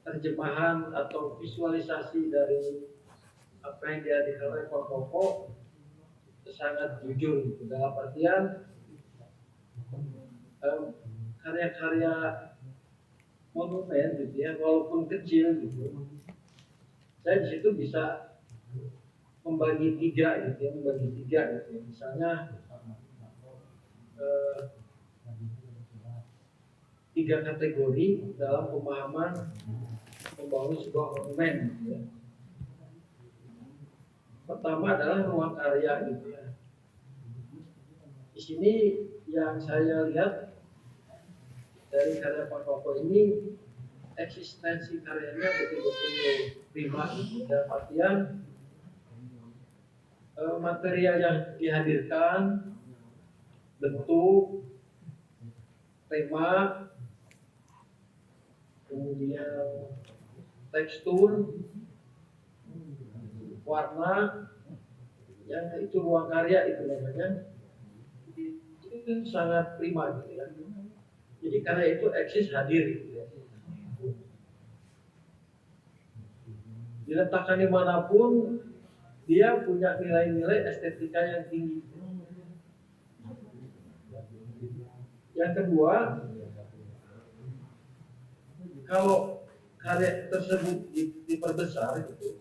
terjemahan atau visualisasi dari apa yang dihadirkan oleh Pak Koko sangat jujur gitu. Dalam artian karya-karya monumen gitu ya, walaupun kecil gitu, saya di situ bisa membagi tiga gitu ya, misalnya tiga kategori dalam pemahaman membangun sebuah monumen gitu ya. Pertama adalah ruang karya gitu ya. Di sini yang saya lihat dari karya Pak Koko ini, eksistensi karyanya betul-betul prima gitu. Dalam artian material yang dihadirkan, bentuk, tema, kemudian tekstur, warna, yang itu ruang karya itu namanya, itu sangat prima gitu ya. Jadi karya itu eksis hadir gitu ya. Diletakkan dimanapun, dia punya nilai-nilai estetika yang tinggi. Yang kedua, kalau karya tersebut diperbesar gitu,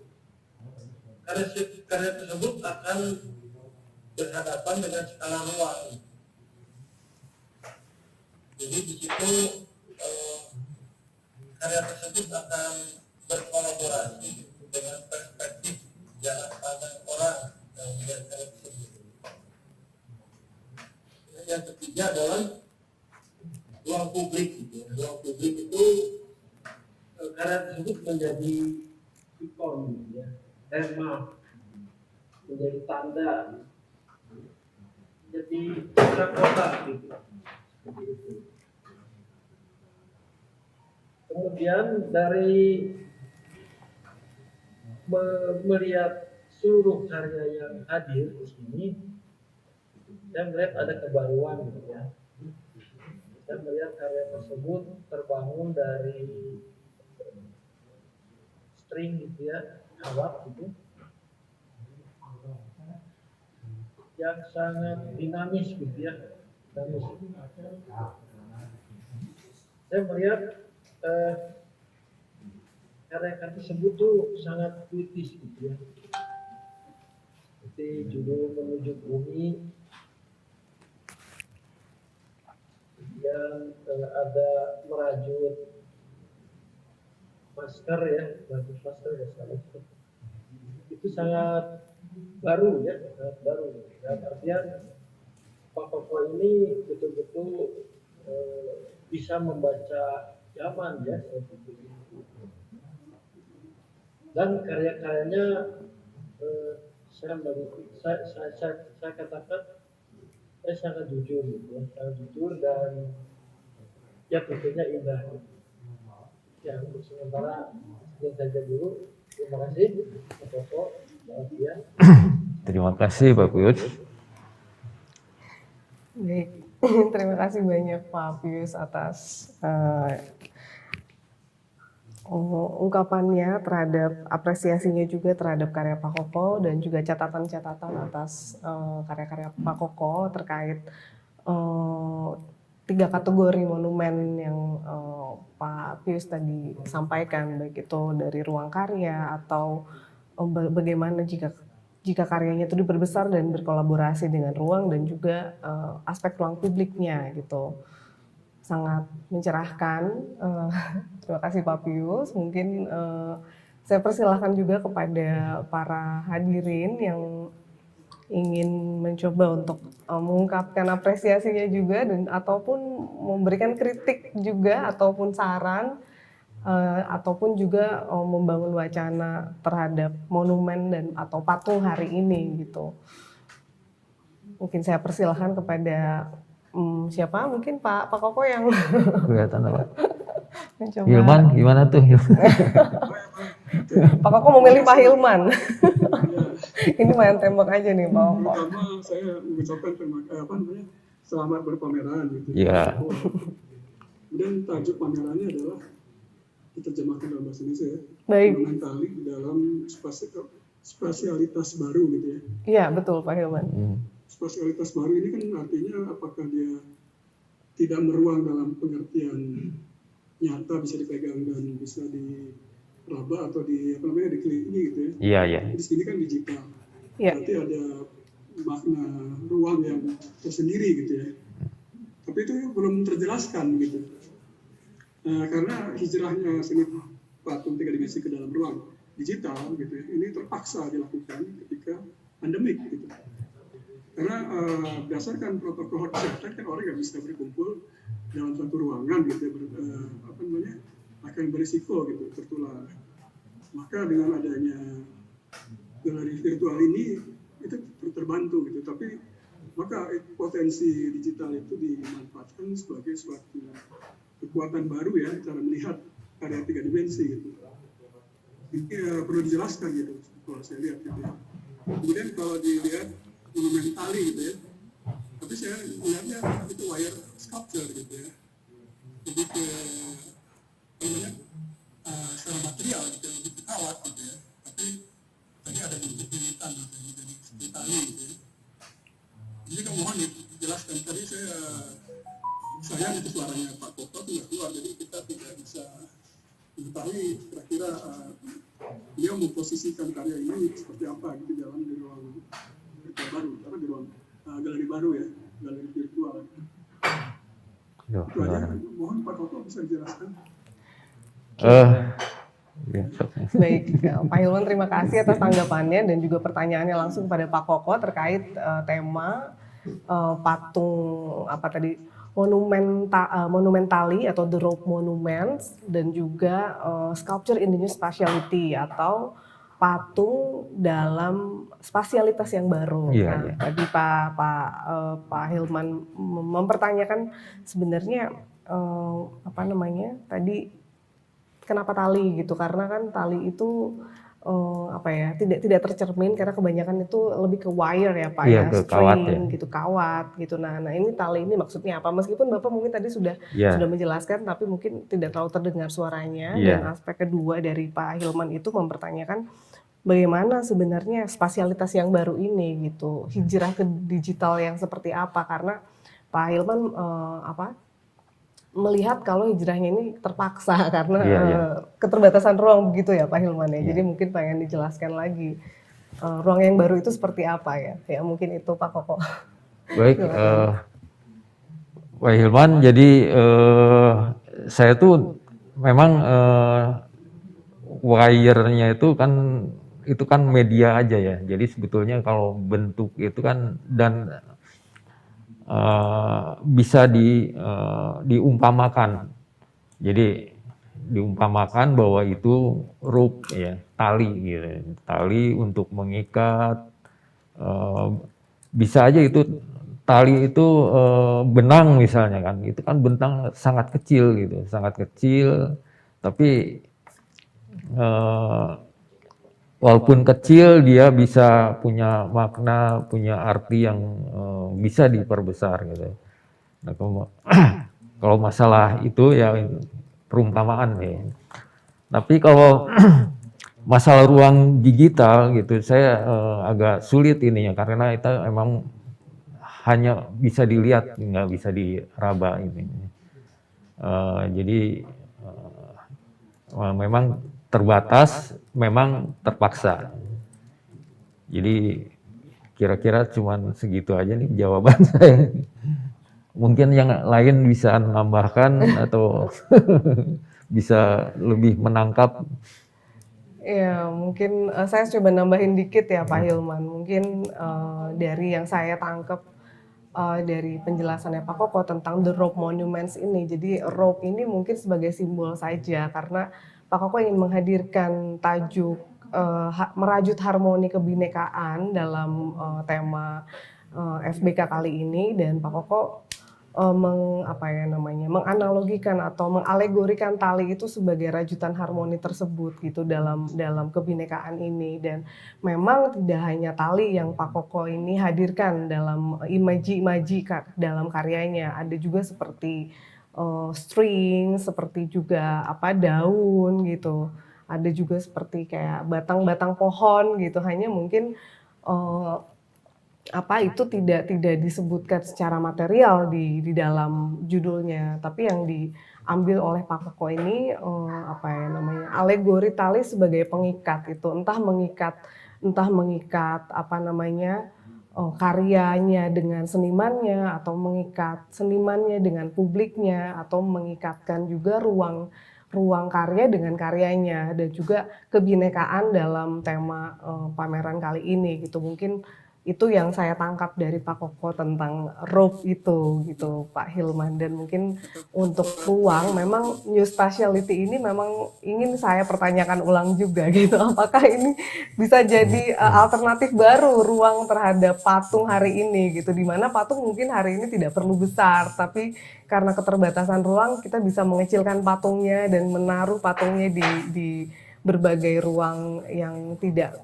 karya tersebut akan berhadapan dengan skala ruang. Jadi di situ karya tersebut akan berkolaborasi dengan perspektif jarak pandang orang yang melihat karya tersebut. Yang ketiga adalah ruang publik gitu. Ruang publik itu karya tersebut menjadi ikon gitu ya, tema, menjadi tanda, jadi citra kota gitu. Kemudian dari melihat seluruh karya yang hadir di sini, saya melihat ada kebaruan gitu ya. Saya melihat karya tersebut terbangun dari string gitu ya, kawat gitu, yang sangat dinamis gitu ya, dinamis. Saya melihat karya-karya tersebut tuh sangat puitis gitu ya. Seperti judul Menuju Bumi, kemudian ada merajut masker ya, merajut masker ya, itu sangat baru ya, sangat baru. Dan artian Pak Koko ini betul-betul bisa membaca zaman ya, dan karya-karyanya saya katakan saya sangat jujur gitu ya, sangat jujur dan ya tentunya indah. Ya untuk sementara sekian saja dulu. Terima kasih Pak Koko, Mbak Alfia. Terima kasih Pak Pius. Baik, terima kasih banyak Pak Pius atas ungkapannya terhadap apresiasinya juga terhadap karya Pak Koko dan juga catatan-catatan atas karya-karya Pak Koko terkait 3 kategori monumen yang Pak Pius tadi sampaikan, baik itu dari ruang karya atau bagaimana jika karyanya itu diperbesar dan berkolaborasi dengan ruang dan juga aspek ruang publiknya gitu. Sangat mencerahkan. Terima kasih Pak Pius. Mungkin saya persilahkan juga kepada para hadirin yang ingin mencoba untuk mengungkapkan apresiasinya juga dan ataupun memberikan kritik juga ataupun saran ataupun juga membangun wacana terhadap monumen dan atau patung hari ini gitu. Mungkin saya persilahkan kepada siapa? Mungkin Pak Koko yang Kelihatan apa? mencoba. Hilman gimana tuh? Pak Koko memilih Pak Hilman. Ini main tembak aja nih Pak Koko. Pertama saya mengucapkan selamat berpameran gitu. Iya. Kemudian tajuk pamerannya adalah diterjemahkan dalam bahasa Indonesia ya. Baik. Mengenali dalam spasialitas baru gitu ya. Iya betul Pak Hilman. Spasialitas baru ini kan artinya apakah dia tidak meruang dalam pengertian nyata bisa dipegang dan bisa diraba atau dikelilingi gitu ya. Iya, iya. Di sini kan digital. Iya. Berarti ada makna ruang yang tersendiri gitu ya. Tapi itu belum terjelaskan gitu. Karena hijrahnya seni patung 3 dimensi ke dalam ruang digital gitu ya, ini terpaksa dilakukan ketika pandemik gitu. Karena berdasarkan protokol kesehatan kan orang nggak bisa berkumpul dalam satu ruangan gitu ya, akan berisiko gitu tertular. Maka dengan adanya galeri virtual ini itu terbantu gitu. Tapi maka potensi digital itu dimanfaatkan sebagai suatu kekuatan baru ya cara melihat karya 3 dimensi gitu. Ini perlu dijelaskan gitu kalau saya lihat gitu ya. Kemudian kalau dilihat monumen tali gitu ya, tapi saya melihatnya itu wire sculpture gitu ya. Jadi secara material gitu ya, lebih kawat gitu ya. Tapi tadi ada bentuk lilitan gitu ya, jadi seperti tali gitu ya. Jadi mohon dijelaskan tadi sayang itu suaranya Pak Koko tidak keluar, jadi kita tidak bisa mengetahui kira-kira dia memposisikan karya ini seperti apa gitu dalam di ruang virtual baru, karena di ruang galeri baru ya, galeri virtual. Itu aja, mohon Pak Koko bisa dijelaskan. Ya, Baik, Pak Hilman terima kasih atas tanggapannya dan juga pertanyaannya langsung kepada Pak Koko terkait tema patung apa tadi monumen tali atau the rope monuments dan juga sculpture in the new spatiality atau patung dalam spasialitas yang baru. Iya, Nah, iya. tadi Pak Hilman mempertanyakan sebenarnya tadi kenapa tali gitu, karena kan tali itu tidak tercermin karena kebanyakan itu lebih ke wire ya Pak Iya, ya, ke kawat ya. string gitu, kawat gitu. Nah ini tali ini maksudnya apa? Meskipun Bapak mungkin tadi sudah menjelaskan, tapi mungkin tidak terlalu terdengar suaranya. Iya. Dan aspek kedua dari Pak Hilman itu mempertanyakan bagaimana sebenarnya spasialitas yang baru ini gitu, hijrah ke digital yang seperti apa, karena Pak Hilman melihat kalau hijrahnya ini terpaksa karena keterbatasan ruang begitu ya Pak Hilman ya. Jadi mungkin pengen dijelaskan lagi ruang yang baru itu seperti apa ya. Ya mungkin itu Pak Koko. Baik, Pak Hilman, jadi saya tuh memang wire-nya itu kan media aja ya. Jadi sebetulnya kalau bentuk itu kan dan bisa diumpamakan. Jadi diumpamakan bahwa itu rope ya, tali gitu. Tali untuk mengikat, bisa aja itu tali itu benang misalnya kan, itu kan benang sangat kecil gitu, sangat kecil, tapi walaupun kecil dia bisa punya makna, punya arti yang bisa diperbesar gitu. Nah, kalau masalah itu ya perumpamaan ya. Tapi kalau masalah ruang digital gitu, saya agak sulit ininya karena itu emang hanya bisa dilihat, nggak bisa diraba ini. Jadi memang terbatas, memang terpaksa. Jadi kira-kira cuman segitu aja nih jawaban saya. Mungkin yang lain bisa menambahkan atau bisa lebih menangkap. Ya, mungkin saya coba nambahin dikit ya Pak Hilman. Mungkin dari yang saya tangkap dari penjelasannya Pak Koko tentang The Rope Monuments ini. Jadi rope ini mungkin sebagai simbol saja karena Pak Koko ingin menghadirkan tajuk merajut harmoni kebinekaan dalam tema FBK kali ini, dan Pak Koko menganalogikan atau mengalegorikan tali itu sebagai rajutan harmoni tersebut gitu dalam kebinekaan ini. Dan memang tidak hanya tali yang Pak Koko ini hadirkan dalam imaji-imaji dalam karyanya, ada juga seperti string, seperti juga daun gitu, ada juga seperti kayak batang-batang pohon gitu. Hanya mungkin itu tidak disebutkan secara material di dalam judulnya, tapi yang diambil oleh Pak Koko ini alegori tali sebagai pengikat itu, entah mengikat karyanya dengan senimannya, atau mengikat senimannya dengan publiknya, atau mengikatkan juga ruang karya dengan karyanya, dan juga kebinekaan dalam tema pameran kali ini gitu. Mungkin itu yang saya tangkap dari Pak Koko tentang rope itu gitu Pak Hilman. Dan mungkin untuk ruang, memang new spatiality ini memang ingin saya pertanyakan ulang juga gitu, apakah ini bisa jadi alternatif baru ruang terhadap patung hari ini gitu, dimana patung mungkin hari ini tidak perlu besar, tapi karena keterbatasan ruang kita bisa mengecilkan patungnya dan menaruh patungnya di berbagai ruang yang tidak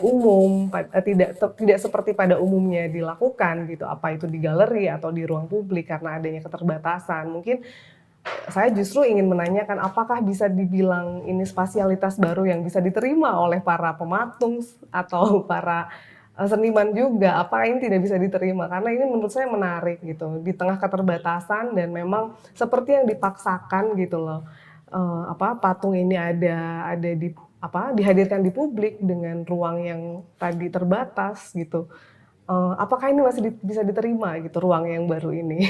umum, tidak seperti pada umumnya dilakukan gitu, apa itu di galeri atau di ruang publik karena adanya keterbatasan. Mungkin saya justru ingin menanyakan, apakah bisa dibilang ini spasialitas baru yang bisa diterima oleh para pematung atau para seniman juga, apakah ini tidak bisa diterima? Karena ini menurut saya menarik gitu, di tengah keterbatasan, dan memang seperti yang dipaksakan gitu loh. Patung ini ada dihadirkan di publik dengan ruang yang tadi terbatas gitu. Apakah ini masih bisa diterima gitu ruang yang baru ini?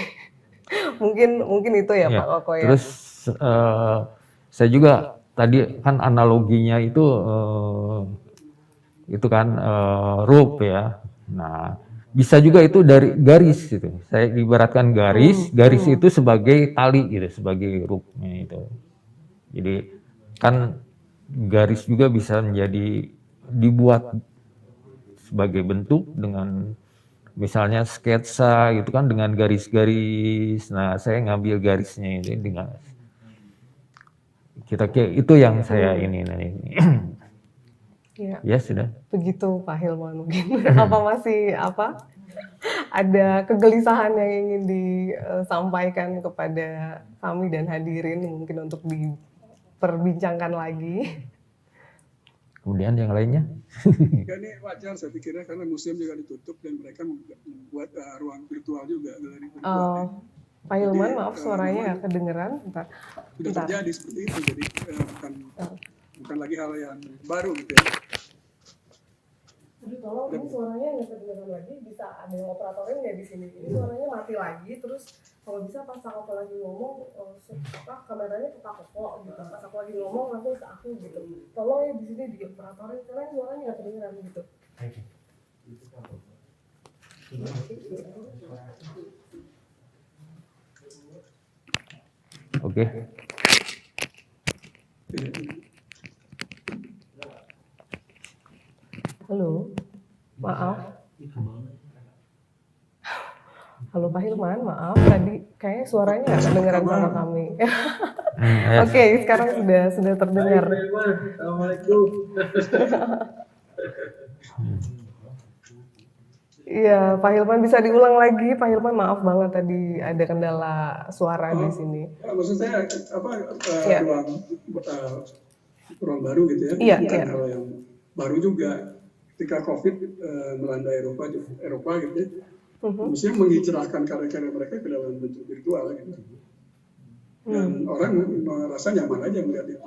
mungkin itu ya Pak Koko ya. Terus saya juga tadi kan analoginya itu kan rope ya. Nah, bisa juga itu dari garis gitu. Saya ibaratkan garis itu sebagai tali gitu, sebagai rope-nya itu. Jadi kan garis juga bisa menjadi dibuat sebagai bentuk dengan misalnya sketsa gitu kan, dengan garis-garis. Nah, saya ngambil garisnya ini dengan kira-kira itu yang saya ini. Ya sudah. Begitu Pak Hilman mungkin. Masih ada kegelisahan yang ingin disampaikan kepada kami dan hadirin mungkin untuk diperbincangkan lagi. Kemudian yang lainnya? Ya, ini wajar saya pikirnya karena museum juga ditutup dan mereka membuat ruang virtual juga, galeri virtual. Pak Hilman, maaf suaranya nggak kedengeran. Sudah terjadi seperti itu, jadi bukan lagi hal yang baru gitu ya. Aduh, tolong ini suaranya nggak kedengeran lagi, bisa ada yang operatornya nggak di sini? Ini suaranya mati lagi, terus kalau bisa pas aku lagi ngomong, kameranya ke Pak Koko gitu. Pas aku lagi ngomong langsung ke aku gitu. Tolong ya di sini di operatornya, karena suaranya nggak kedengeran gitu. Oke. Halo, maaf. Halo Pak Hilman, maaf tadi kayaknya suaranya nggak kedengeran sama kami. Ya. Oke, sekarang sudah terdengar. Baik, Hilman. Assalamualaikum. Iya, Pak Hilman bisa diulang lagi. Pak Hilman, maaf banget tadi ada kendala suara di sini. Maksud saya Iya. ruang baru gitu ya, Iya, bukan iya. hal yang baru juga. Ketika COVID melanda Eropa gitu ya, mestinya menghijrahkan karya-karya mereka ke dalam bentuk virtual gitu. Dan orang merasa nyaman aja melihat itu.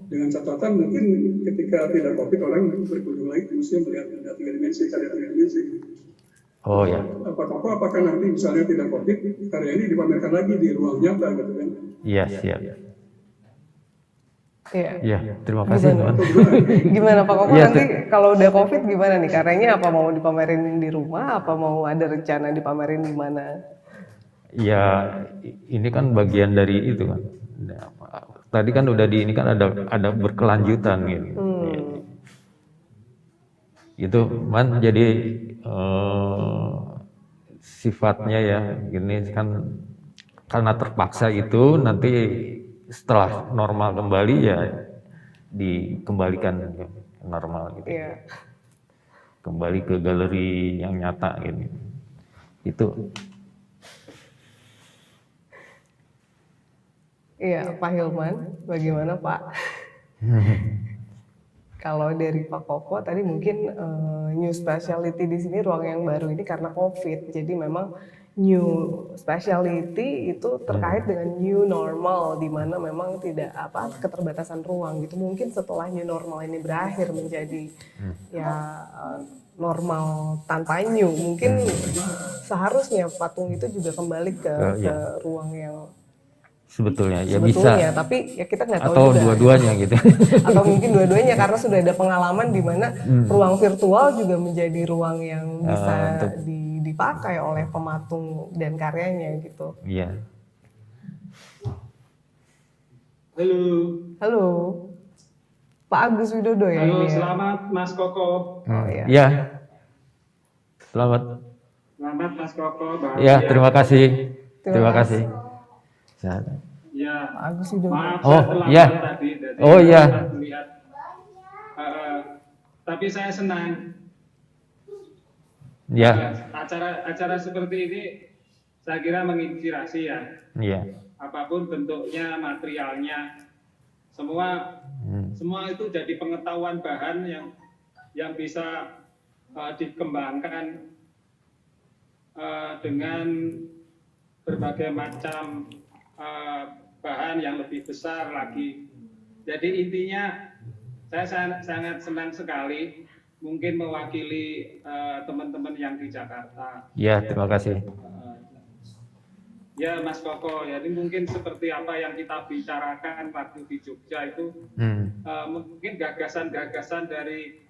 Dengan catatan mungkin ketika tidak COVID orang berkunjung lagi mestinya melihat tiga dimensi, karya tiga dimensi. Oh ya. Apakah nanti misalnya tidak COVID, karya ini dipamerkan lagi di ruang nyata gitu kan? Iya, siap. Iya. Iya, terima kasih. Gimana? Teman. Gimana Pak Koko Iya, nanti kalau udah COVID gimana nih? Karyanya apa mau dipamerin di rumah? Apa mau ada rencana dipamerin di mana? Ya, ini kan bagian dari itu kan. Tadi kan udah ini kan ada berkelanjutan gitu. Itu man jadi sifatnya ya gini kan karena terpaksa itu nanti setelah normal kembali ya dikembalikan ke normal gitu. Iya. Kembali ke galeri yang nyata gitu. Itu. Iya, Pak Hilman, bagaimana Pak? Kalau dari Pak Koko tadi mungkin new specialty di sini ruang yang baru ini karena COVID. Jadi memang new specialty itu terkait dengan new normal di mana memang tidak keterbatasan ruang gitu. Mungkin setelah new normal ini berakhir menjadi normal tanpa new, mungkin seharusnya patung itu juga kembali ke ruang yang sebetulnya ya sebetulnya, bisa, tapi ya kita nggak tahu atau juga. dua-duanya gitu. Atau mungkin dua-duanya karena sudah ada pengalaman di mana ruang virtual juga menjadi ruang yang bisa dipakai oleh pematung dan karyanya gitu. Iya. Halo, Pak Agus Widodo ya halo, ini ya? selamat Mas Koko. Oh, iya. Ya, selamat. Selamat Mas Koko. Ya, terima kasih. Terima Terima kasih. Ya, Pak Agus Widodo. maaf Oh, saya terlambat iya. tadi. Jadi Oh, iya. saya melihat. Tapi saya senang. Ya, Acara seperti ini saya kira menginspirasi ya. iya. Apapun bentuknya, materialnya, semua itu jadi pengetahuan bahan yang bisa dikembangkan dengan berbagai macam bahan yang lebih besar lagi. Jadi intinya saya sangat senang sekali mungkin mewakili teman-teman yang di Jakarta. Ya, terima kasih. Ya Mas Koko, jadi mungkin seperti apa yang kita bicarakan waktu di Jogja itu mungkin gagasan-gagasan dari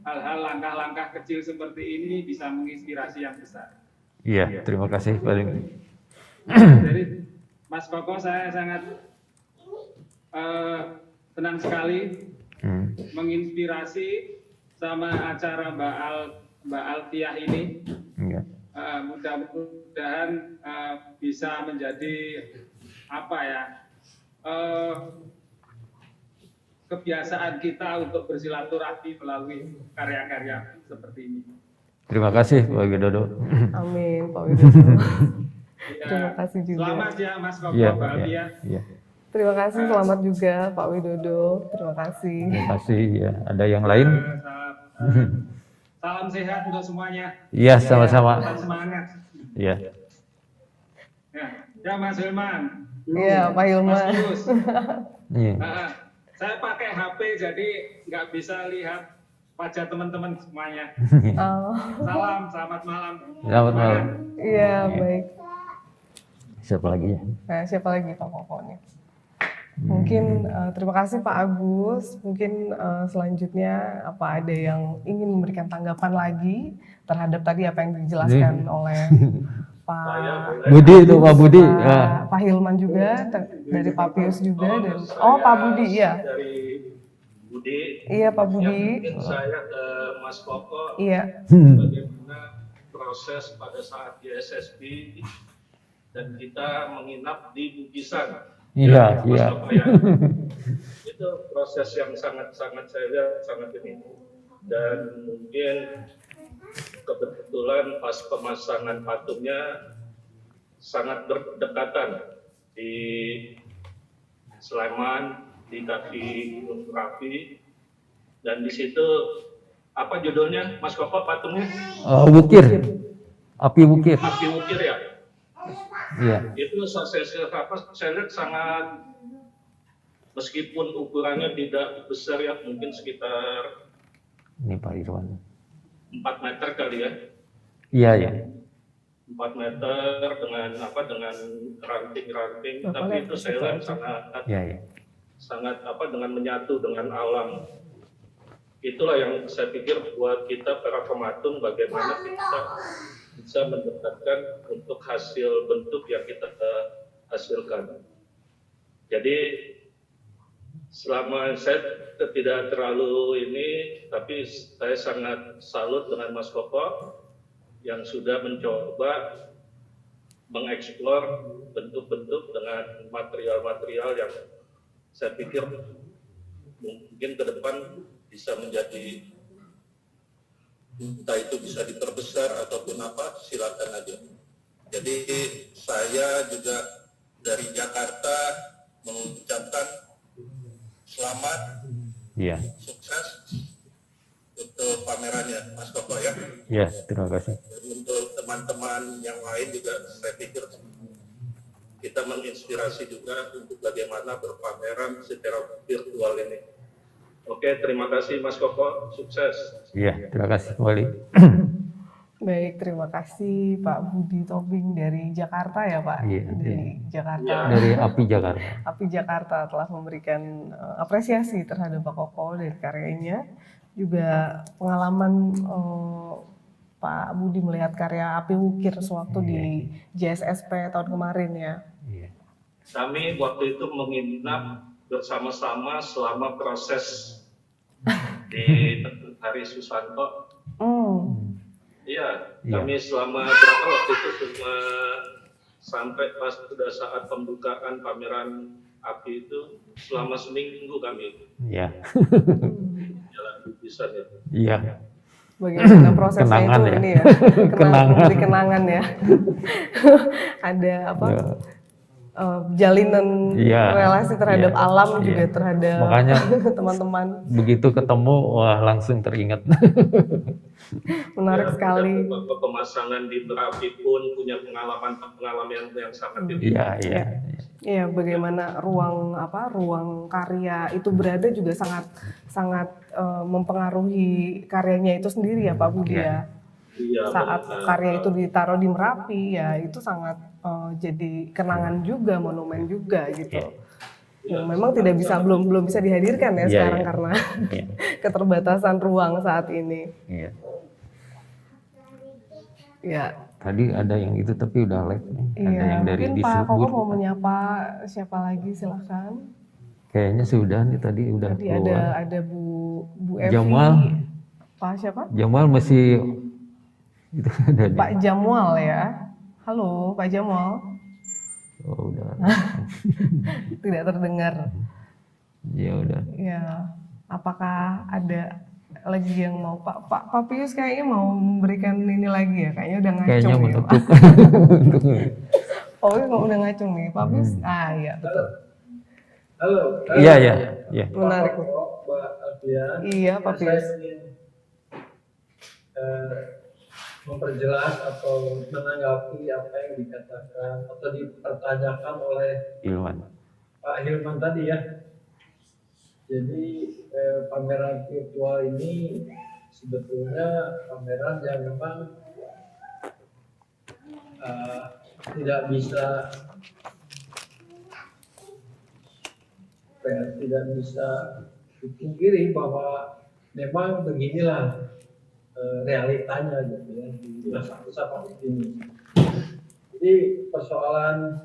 hal-hal langkah-langkah kecil seperti ini bisa menginspirasi yang besar. Iya, terima kasih Pak. Jadi Mas Koko saya sangat senang sekali menginspirasi sama acara Mbak Alfiah ini. Iya. Mudah-mudahan bisa menjadi kebiasaan kita untuk bersilaturahmi melalui karya-karya seperti ini. Terima kasih Pak Widodo. Amin, Pak Widodo. Ya, Terima kasih juga. Selamat ya Mas Koko, Iya, bahagia. iya. Terima kasih, selamat juga Pak Widodo. Terima kasih. Terima kasih ya. Ada yang lain? Salam sehat untuk semuanya. Iya, sama-sama. Tetap semangat. Iya. Ya Mas Hilman. Iya, Pak Mas Hilman. Tulus. Iya. Saya pakai HP jadi nggak bisa lihat wajah teman-teman semuanya. Oh, Salam, selamat malam. Selamat malam. iya, baik. Siapa lagi ya? Nah, siapa lagi Pak Koko nih? Mungkin terima kasih Pak Agus. Mungkin selanjutnya apa ada yang ingin memberikan tanggapan lagi terhadap tadi apa yang dijelaskan oleh Pak Budi itu Pak Budi. Ya. Pak Hilman juga dari Pak Pius juga dan Pak Budi ya. Dari Budi. Iya Pak Budi. Mungkin saya ke Mas Koko. Iya. Bagaimana proses pada saat di SSB dan kita menginap di Bukisan. Iya, Mas iya. Bapak ya. Itu proses yang sangat-sangat saya lihat sangat ini. Dan mungkin kebetulan pas pemasangan patungnya sangat berdekatan di Sleman, di kaki Gunung Merapi, dan di situ apa judulnya Mas Koko patungnya? Wukir, api wukir. Api Wukir ya. Iya. Itu saya lihat sangat, meskipun ukurannya tidak besar ya, mungkin sekitar Ini Pak Irwan. 4 meter kali ya. Iya, ya. 4 meter dengan ranting-ranting, tapi itu saya lihat Iya, ya. sangat dengan menyatu dengan alam. Itulah yang saya pikir buat kita para pematung, bagaimana kita bisa mendapatkan untuk hasil bentuk yang kita hasilkan. Jadi selama saya tidak terlalu ini, tapi saya sangat salut dengan Mas Koko yang sudah mencoba mengeksplor bentuk-bentuk dengan material-material yang saya pikir mungkin ke depan bisa menjadi, entah itu bisa diperbesar ataupun apa, silakan aja. Jadi saya juga dari Jakarta mengucapkan selamat, Iya. sukses untuk pamerannya Mas Koko ya. Iya, terima kasih. Dan untuk teman-teman yang lain juga saya pikir kita menginspirasi juga untuk bagaimana berpameran secara virtual ini. Oke, terima kasih Mas Koko, sukses. Iya, terima kasih kembali. Baik, terima kasih Pak Budi Tobing dari Jakarta ya Pak. Iya, Dari Jakarta. Iya. Dari Api Jakarta. Api Jakarta telah memberikan apresiasi terhadap Pak Koko dari karyanya. Juga pengalaman Pak Budi melihat karya Api Wukir sewaktu di JSSP tahun kemarin ya. Iya. Kami waktu itu menginap bersama-sama selama proses di Hari Susanto. Iya, kami selama berapa waktu itu cuma sampai pas sudah saat pembukaan pameran api itu selama seminggu kami Iya. jalan lukisan ya. Iya. Bagaimana prosesnya Kenangan itu ya. ini ya, memberi kenangan ya. Ada apa? Ya. Jalinan Iya, relasi terhadap iya, alam iya. juga terhadap Makanya teman-teman. begitu ketemu, wah langsung teringat. Menarik Ya, sekali. Bapak pemasangan di Merapi pun punya pengalaman yang sangat ini. Iya, iya. Iya, bagaimana ruang karya itu berada juga sangat mempengaruhi karyanya itu sendiri ya Pak Budi ya. Iya, Saat karya itu ditaruh di Merapi ya itu sangat jadi kenangan juga, monumen juga gitu. Yang memang tidak bisa belum bisa dihadirkan ya Iya, sekarang iya. karena Iya. keterbatasan ruang saat ini. Iya. Ya. Tadi ada yang itu tapi udah live nih. Ada Iya, yang dari mungkin Pak Koko Disubur. mau menyapa siapa lagi silahkan. Kayaknya sudah nih tadi udah Tadi keluar. ada Bu Evi. Jamal. Pak siapa? Jamal masih itu ada di- Pak Jamal ya. Halo Pak Jamal. Oh, udah. Tidak terdengar. Ya udah. Ya. Apakah ada lagi yang mau Pak Pius kayaknya mau memberikan ini lagi ya? Kayaknya udah ngacung Kayaknya nih, menutup. Pak. Oh iya udah ngacung nih Pak Pius. Iya betul. Halo. Iya, iya, iya. Menarik. Mbak Alfian. Iya Pak Saya Pius. ingin memperjelas atau menanggapi apa yang dikatakan atau dipertanyakan oleh Ilman. Pak Hilman tadi ya. Jadi pameran virtual ini sebetulnya pameran yang memang tidak bisa dipungkiri bahwa memang beginilah realitanya gitu ya di masa pandemi ini. Jadi persoalan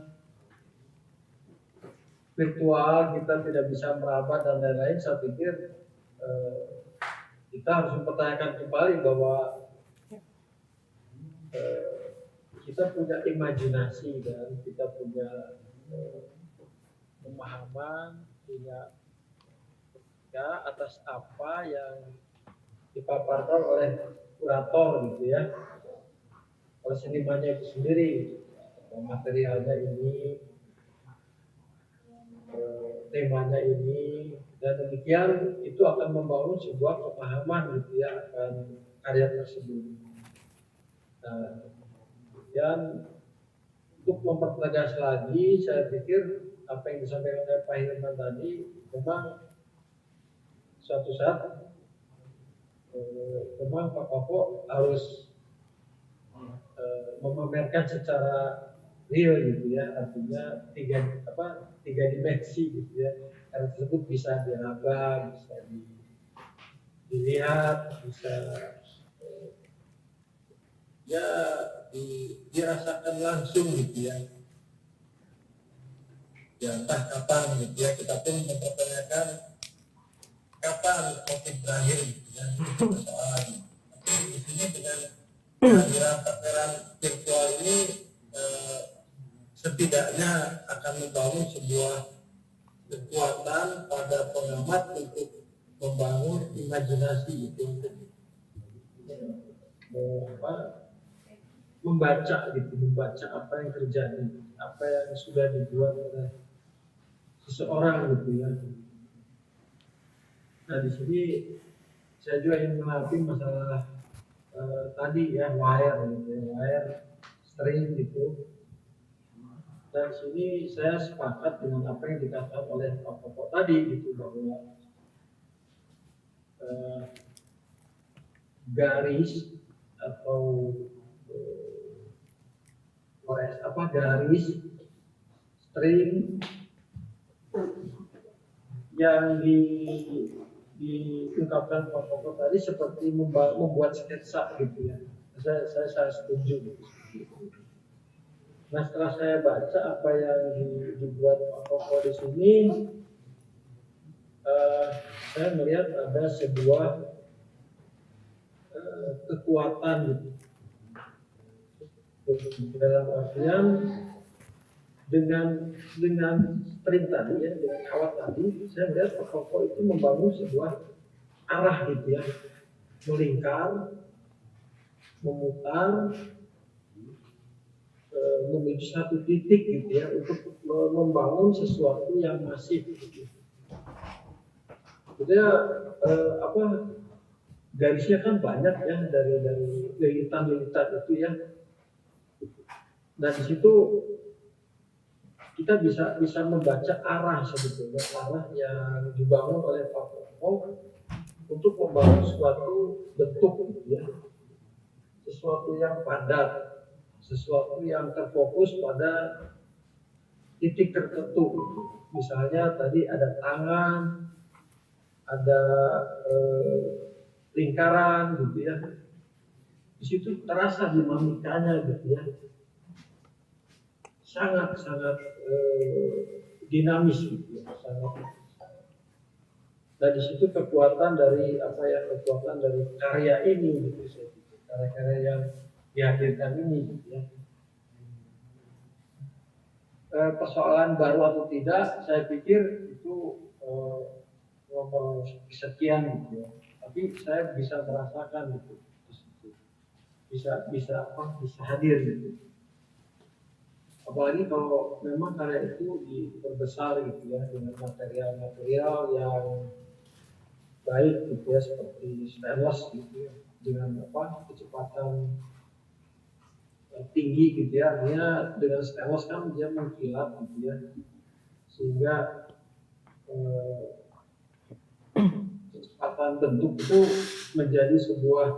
virtual kita tidak bisa merapat dan lain-lain, saya pikir kita harus mempertanyakan kembali bahwa kita punya imajinasi dan kita punya pemahaman, punya ya atas apa yang dipaparkan oleh kurator gitu ya, oleh senimannya itu sendiri, materialnya ini, temanya ini, dan demikian itu akan membangun sebuah pemahaman gitu ya akan karya tersebut. Nah, dan untuk mempertegas lagi, saya pikir apa yang disampaikan oleh Pak Hilman tadi memang suatu saat memang Pak Koko harus memamerkan secara real gitu ya, artinya tiga dimensi gitu ya. Karena tersebut bisa diraba, bisa dilihat, bisa ya dirasakan langsung gitu ya. Ya entah kapan gitu ya, kita pun mempertanyakan kapan COVID berakhir gitu ya, persoalan. Tapi di sini dengan kehadiran pameran virtual ini setidaknya akan membangun sebuah kekuatan pada pengamat untuk membangun imajinasi itu, untuk membaca apa yang terjadi, apa yang sudah dibuat oleh seseorang gitu ya. Nah di sini saya juga ingin mengerti masalah tadi ya wire gitu ya, wire string gitu. Dan sini saya sepakat dengan apa yang dikatakan oleh Pak Koko tadi gitu, bahwa garis atau garis string yang diungkapkan Pak Koko tadi seperti membuat sketsa gitu ya. Saya setuju. Nah setelah saya baca apa yang dibuat Pak Koko di sini, saya melihat ada sebuah kekuatan gitu. Dalam artian dengan string tadi ya, dengan kawat tadi, saya melihat Pak Koko itu membangun sebuah arah gitu ya, melingkar, memutar, menuju satu titik gitu ya, untuk membangun sesuatu yang masif gitu. Jadi garisnya kan banyak ya, dari lilitan-lilitan itu ya. Dan di situ kita bisa membaca arah sebetulnya, arah yang dibangun oleh Pak Koko untuk membangun suatu bentuk gitu ya, sesuatu yang padat, sesuatu yang terfokus pada titik tertentu. Misalnya tadi ada tangan, ada lingkaran gitu ya. Di situ terasa dinamikanya gitu ya, sangat dinamis gitu ya, sangat. Dan di situ kekuatan dari karya ini gitu, karya-karya yang dihadirkan ini gitu ya. Persoalan baru atau tidak, saya pikir itu nomor sekian gitu ya. Tapi saya bisa merasakan gitu, bisa hadir gitu. Apalagi kalau memang karya itu diperbesar gitu ya, dengan material-material yang baik gitu ya, seperti stainless gitu ya, dengan kecepatan tinggi gitu ya. Artinya dengan stainless kan dia mengkilat gitu ya, sehingga kecepatan bentuk itu menjadi sebuah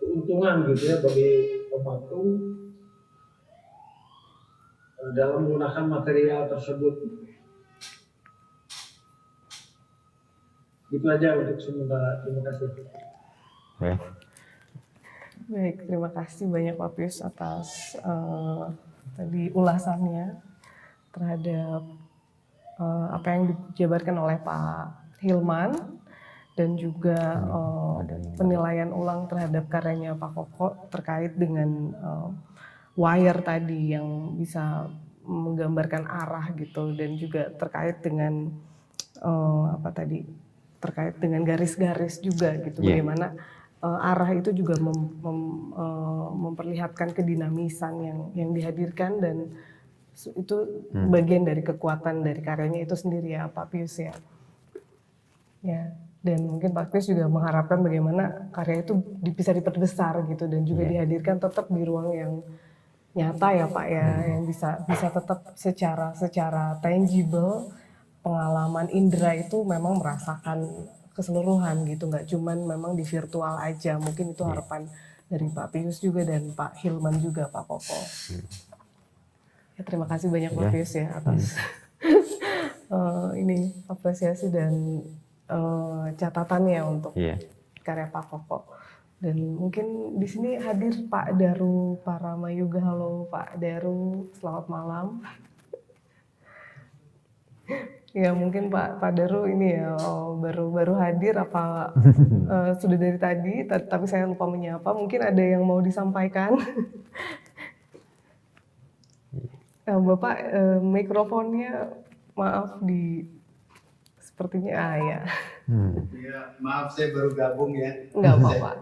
keuntungan gitu ya bagi pematung dalam menggunakan material tersebut. Itu aja untuk sementara. Terima kasih. Baik, terima kasih banyak Pak Pius atas tadi ulasannya terhadap apa yang dijabarkan oleh Pak Hilman. dan juga ada yang penilaian ulang terhadap karyanya Pak Koko terkait dengan wire tadi yang bisa menggambarkan arah gitu, dan juga terkait dengan terkait dengan garis-garis juga gitu, bagaimana arah itu juga memperlihatkan kedinamisan yang dihadirkan, dan itu bagian dari kekuatan dari karyanya itu sendiri ya Pak Pius ya. Ya, dan mungkin Pak Pius juga mengharapkan bagaimana karya itu bisa diperbesar gitu, dan juga dihadirkan tetap di ruang yang nyata ya Pak ya, yang bisa tetap secara tangible, pengalaman indera itu memang merasakan keseluruhan gitu, nggak cuman memang di virtual aja. Mungkin itu harapan dari Pak Pius juga dan Pak Hilman juga, Pak Koko. Ya, terima kasih banyak Pak Pius ya atas ini apresiasi dan catatannya untuk karya Pak Koko. Dan mungkin di sini hadir Pak Daru Paramayuga. Halo Pak Daru, selamat malam. Ya mungkin Pak Daru ini ya baru hadir apa sudah dari tadi, tapi saya lupa menyapa. Mungkin ada yang mau disampaikan. Bapak mikrofonnya maaf sepertinya ya. Ya, maaf saya baru gabung ya. Enggak apa-apa.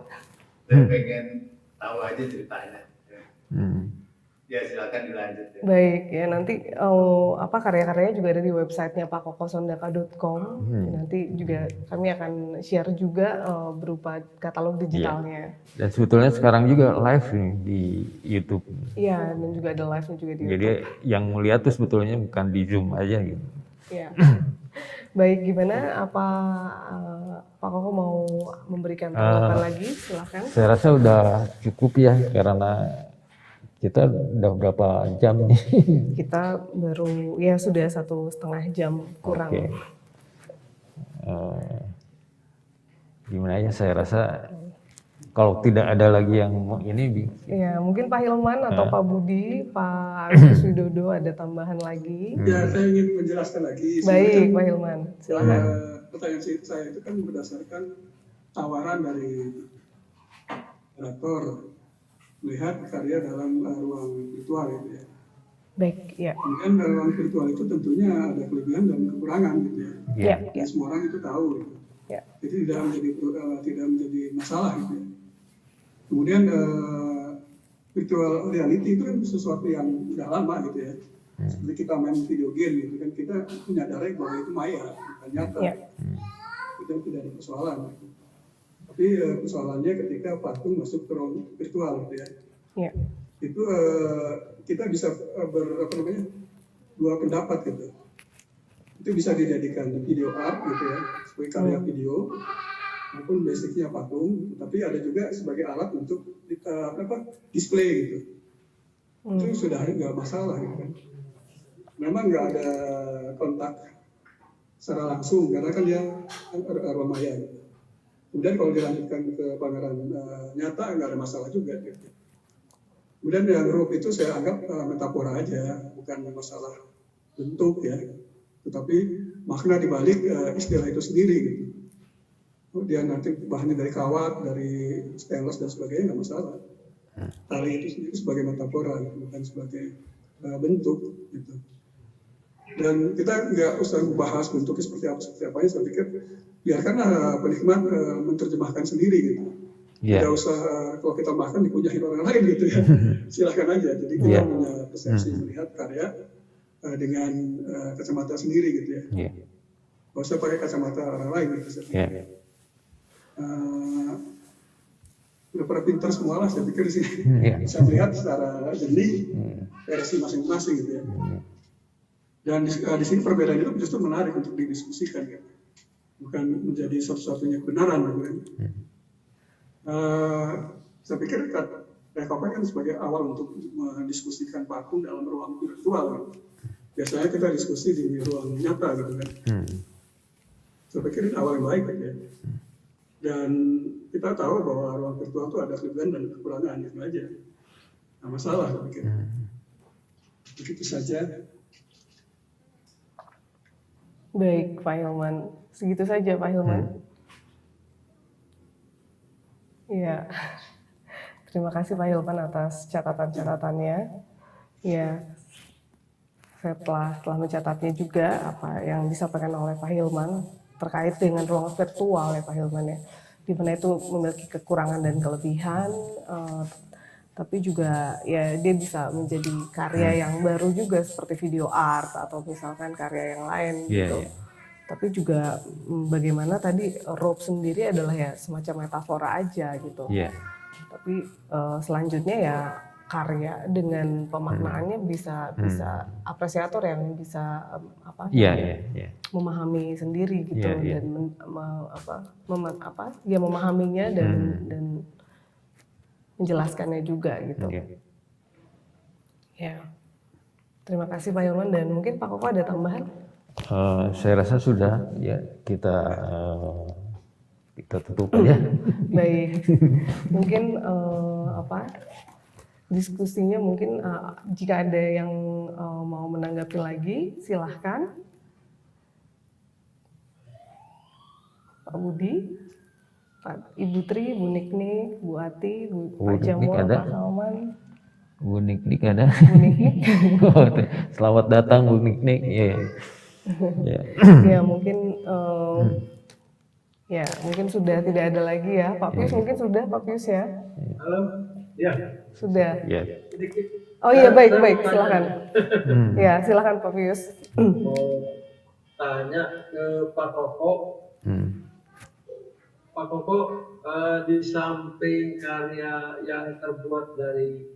Saya pengen tahu aja ceritanya. Ya silakan dilanjut ya. Baik ya, nanti karya-karyanya juga ada di websitenya pakkokosondaka.com. Nanti juga kami akan share juga berupa katalog digitalnya. Dan sebetulnya sekarang juga live nih di YouTube. Iya, dan juga ada live-nya juga di YouTube. Jadi yang melihat tuh sebetulnya bukan di Zoom aja gitu. Iya. Baik, gimana? Apa Pak Koko mau memberikan tanggapan lagi? Silakan. Saya rasa udah cukup ya, karena kita udah berapa jam nih? Kita baru ya sudah 1,5 jam kurang. Oke. Gimana ya? Saya rasa kalau tidak ada lagi yang ini, ya mungkin Pak Hilman atau Pak Budi, Pak Agus Widodo ada tambahan lagi. Ya, saya ingin menjelaskan lagi. Baik, Pak Hilman, silakan. Pertanyaan saya itu kan berdasarkan tawaran dari operator melihat karya dalam ruang virtual gitu ya. Baik, ya. Kemudian dalam ruang virtual itu tentunya ada kelebihan dan kekurangan gitu ya. Ya. Semua orang itu tahu. Gitu. Ya. Jadi tidak menjadi masalah gitu ya. Kemudian virtual reality itu kan sesuatu yang udah lama gitu ya. Seperti kita main video game gitu kan, kita menyadari bahwa itu maya, bukan nyata. Itu tidak ada persoalan. Gitu. Tapi persoalannya ketika patung masuk ke ruang virtual gitu ya. Ya. Itu kita bisa dua pendapat gitu. Itu bisa dijadikan video art gitu ya, sebagai karya video, maupun basicnya patung, tapi ada juga sebagai alat untuk display gitu. Itu sudah nggak masalah gitu kan. Memang nggak ada kontak secara langsung karena kan dia arwah maya gitu. Kemudian kalau dilanjutkan ke pameran nyata nggak ada masalah juga gitu. Kemudian yang roof itu saya anggap metafora aja, bukan masalah bentuk ya, tetapi makna dibalik istilah itu sendiri gitu. Kemudian nanti bahannya dari kawat, dari stainless dan sebagainya nggak masalah. Tali itu sendiri sebagai metafora, gitu, bukan sebagai bentuk gitu. Dan kita nggak usah bahas bentuknya seperti apa, saya pikir biarkan penikmat menerjemahkan sendiri gitu. Tidak usah kalau kita bahkan dipunyai orang lain gitu ya. Silahkan aja. Jadi kita punya persepsi melihat karya dengan kacamata sendiri gitu ya. Nggak usah pakai kacamata orang lain gitu. Udah pada pintar semua lah saya pikir di sini. Bisa melihat secara jernih versi masing-masing gitu ya. Dan di sini perbedaan itu justru menarik untuk didiskusikan kan. Bukan menjadi satu-satunya kebenaran gitu kan. Saya pikir Rekopen kan sebagai awal untuk mendiskusikan patung dalam ruang virtual kan. Biasanya kita diskusi di ruang nyata gitu kan. Saya pikir ini awal yang baik ya. Dan kita tahu bahwa ruang virtual itu ada kelebihan dan kekurangan itu aja. Nah masalah saya pikir. Begitu saja. Baik Pak Hilman, segitu saja Pak Hilman. Iya. Terima kasih Pak Hilman atas catatan-catatannya. Ya, saya telah mencatatnya juga apa yang disampaikan oleh Pak Hilman terkait dengan ruang virtual ya Pak Hilman ya. Di mana itu memiliki kekurangan dan kelebihan, tapi juga ya dia bisa menjadi karya yang baru juga seperti video art atau misalkan karya yang lain gitu. Tapi juga bagaimana tadi rope sendiri adalah ya semacam metafora aja gitu. Tapi selanjutnya ya karya dengan pemaknaannya bisa apresiator yang bisa memahami sendiri gitu dan memahaminya dan menjelaskannya juga gitu. Ya. Terima kasih Pak Hilman dan mungkin Pak Koko ada tambahan? Saya rasa sudah ya kita tutup aja. Baik. Mungkin diskusinya mungkin jika ada yang mau menanggapi lagi silahkan. Pak Budi, Pak Ibu Tri, Bu Niknik, Bu Ati, Pak Jamul, Pak Salman. Bu Niknik ada. Bu Niknik. Selamat datang Bu Niknik. Ya mungkin ya mungkin sudah tidak ada lagi ya. Pak Pius mungkin sudah Pak Pius ya. Halo. Ya. Sudah. Ya. Oh iya baik silakan. Ya silakan Pak Pius. Mau tanya ke Pak Koko. Pak Koko, di samping karya yang terbuat dari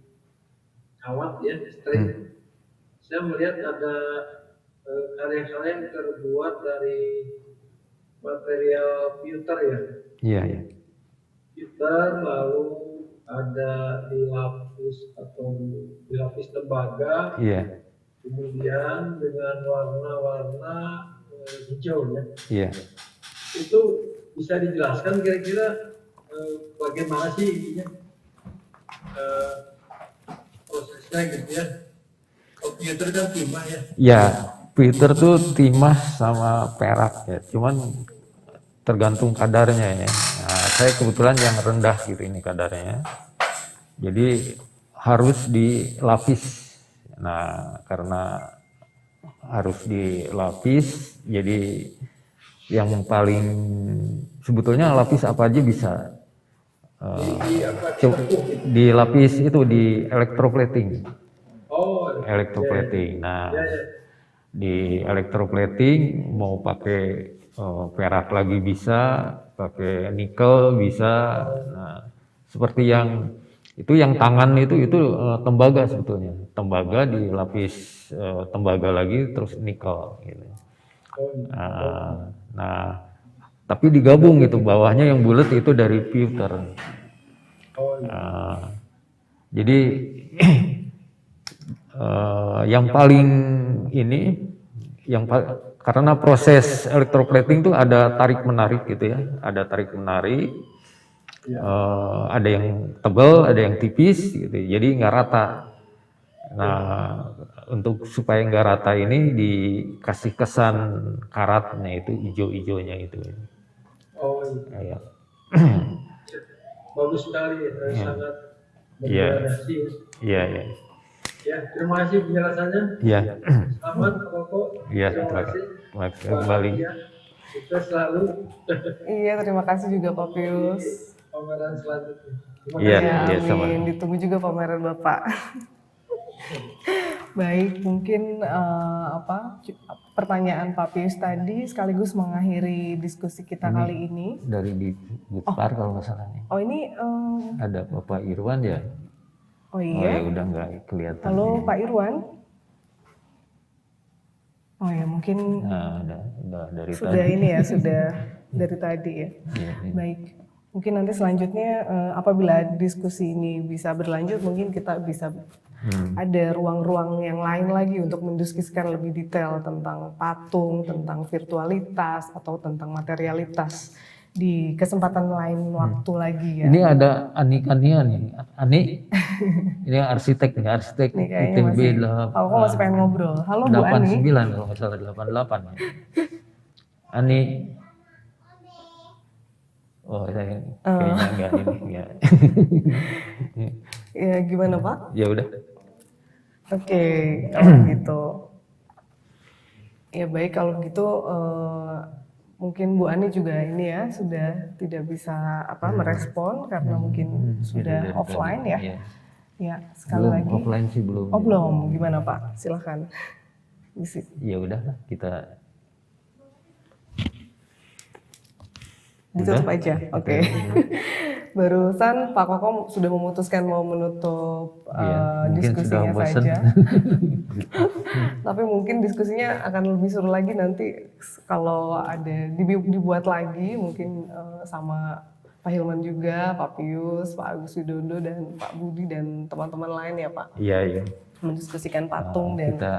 kawat ya, string, saya melihat ada karya-karya yang terbuat dari material pewter ya. Iya. Pewter, lalu ada dilapis tembaga. Iya. Kemudian dengan warna-warna hijau ya. Iya. Itu bisa dijelaskan kira-kira bagaimana sih ininya prosesnya gitu ya? Pewter kan timah ya? Ya, pewter tuh timah sama perak ya, cuman tergantung kadarnya ya. Nah, saya kebetulan yang rendah gitu ini kadarnya, jadi harus dilapis. Nah, karena harus dilapis, jadi yang paling sebetulnya lapis apa aja bisa dilapis itu di electroplating. Electroplating. Nah, di electroplating mau pakai perak lagi bisa, pakai nikel bisa. Nah, seperti yang tangan itu tembaga sebetulnya. Tembaga dilapis tembaga lagi terus nikel gitu. Nah, tapi digabung gitu, bawahnya yang bulat itu dari pewter. Jadi yang paling ini, karena proses electroplating itu ada tarik menarik gitu ya, ada tarik menarik, ada yang tebal, ada yang tipis gitu, jadi nggak rata. Nah, untuk supaya nggak rata ini dikasih kesan karatnya itu hijau-hijaunya itu. Ya. Bagus sekali, sangat bervariasi. Iya. Ya, terima kasih penjelasannya. Iya. Selamat Pak Koko. Iya, terima kasih kembali. Kita selalu. Iya, terima kasih juga Pak Pius. Pameran selanjutnya. Iya, sama. Ditunggu juga pameran Bapak. Baik, mungkin pertanyaan Pak Pius tadi sekaligus mengakhiri diskusi kita kali ini. Dari di Butpar kalau nggak salah nih. Oh ini ada Bapak Irwan ya? Oh iya. Oh ya udah nggak kelihatan. Halo ya. Pak Irwan. Oh ya mungkin. Nah, udah dari sudah tadi. Ini ya sudah dari tadi ya. Iya. Baik. Mungkin nanti selanjutnya apabila diskusi ini bisa berlanjut mungkin kita bisa ada ruang-ruang yang lain lagi untuk mendiskusikan lebih detail tentang patung, tentang virtualitas atau tentang materialitas di kesempatan lain waktu lagi ya. Ini ada Ani-Ania nih. Ani, ini arsitek nih, nih ITB aku masih pengen ngobrol. Halo Bu Ani. 89 kalau nggak salah 88 ya. Ani. Oh, saya kayaknya enggak ini, enggak. Ya gimana Pak? Ya udah. Oke, kalau gitu. Ya baik kalau gitu mungkin Bu Ani juga ini ya sudah tidak bisa merespon karena mungkin sudah Dari offline tadi, ya. iya. Ya sekali Belum lagi. offline sih belum. Oh belum, gimana Pak? Silahkan. Ya udah kita ditutup udah. aja, oke. Barusan Pak Koko sudah memutuskan mau menutup Iya, mungkin sudah diskusinya bosan. saja. Tapi mungkin diskusinya akan lebih seru lagi nanti kalau ada dibuat lagi mungkin sama Pak Hilman juga, Pak Pius, Pak Agus Widodo dan Pak Budi dan teman-teman lain ya Pak. Iya, iya. Mendiskusikan patung dan Kita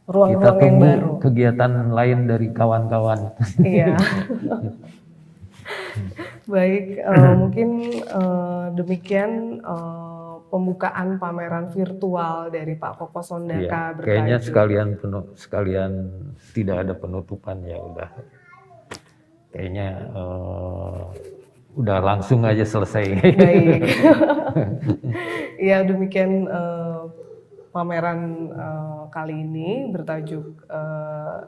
ruang-ruang yang tunggu baru. kegiatan lain dari kawan-kawan. Iya. Baik, mungkin demikian pembukaan pameran virtual dari Pak Koko Sondaka Iya, kayaknya bertajuk sekalian tidak ada penutupan ya udah. Kayaknya udah langsung aja selesai. Baik. Ya demikian pameran kali ini bertajuk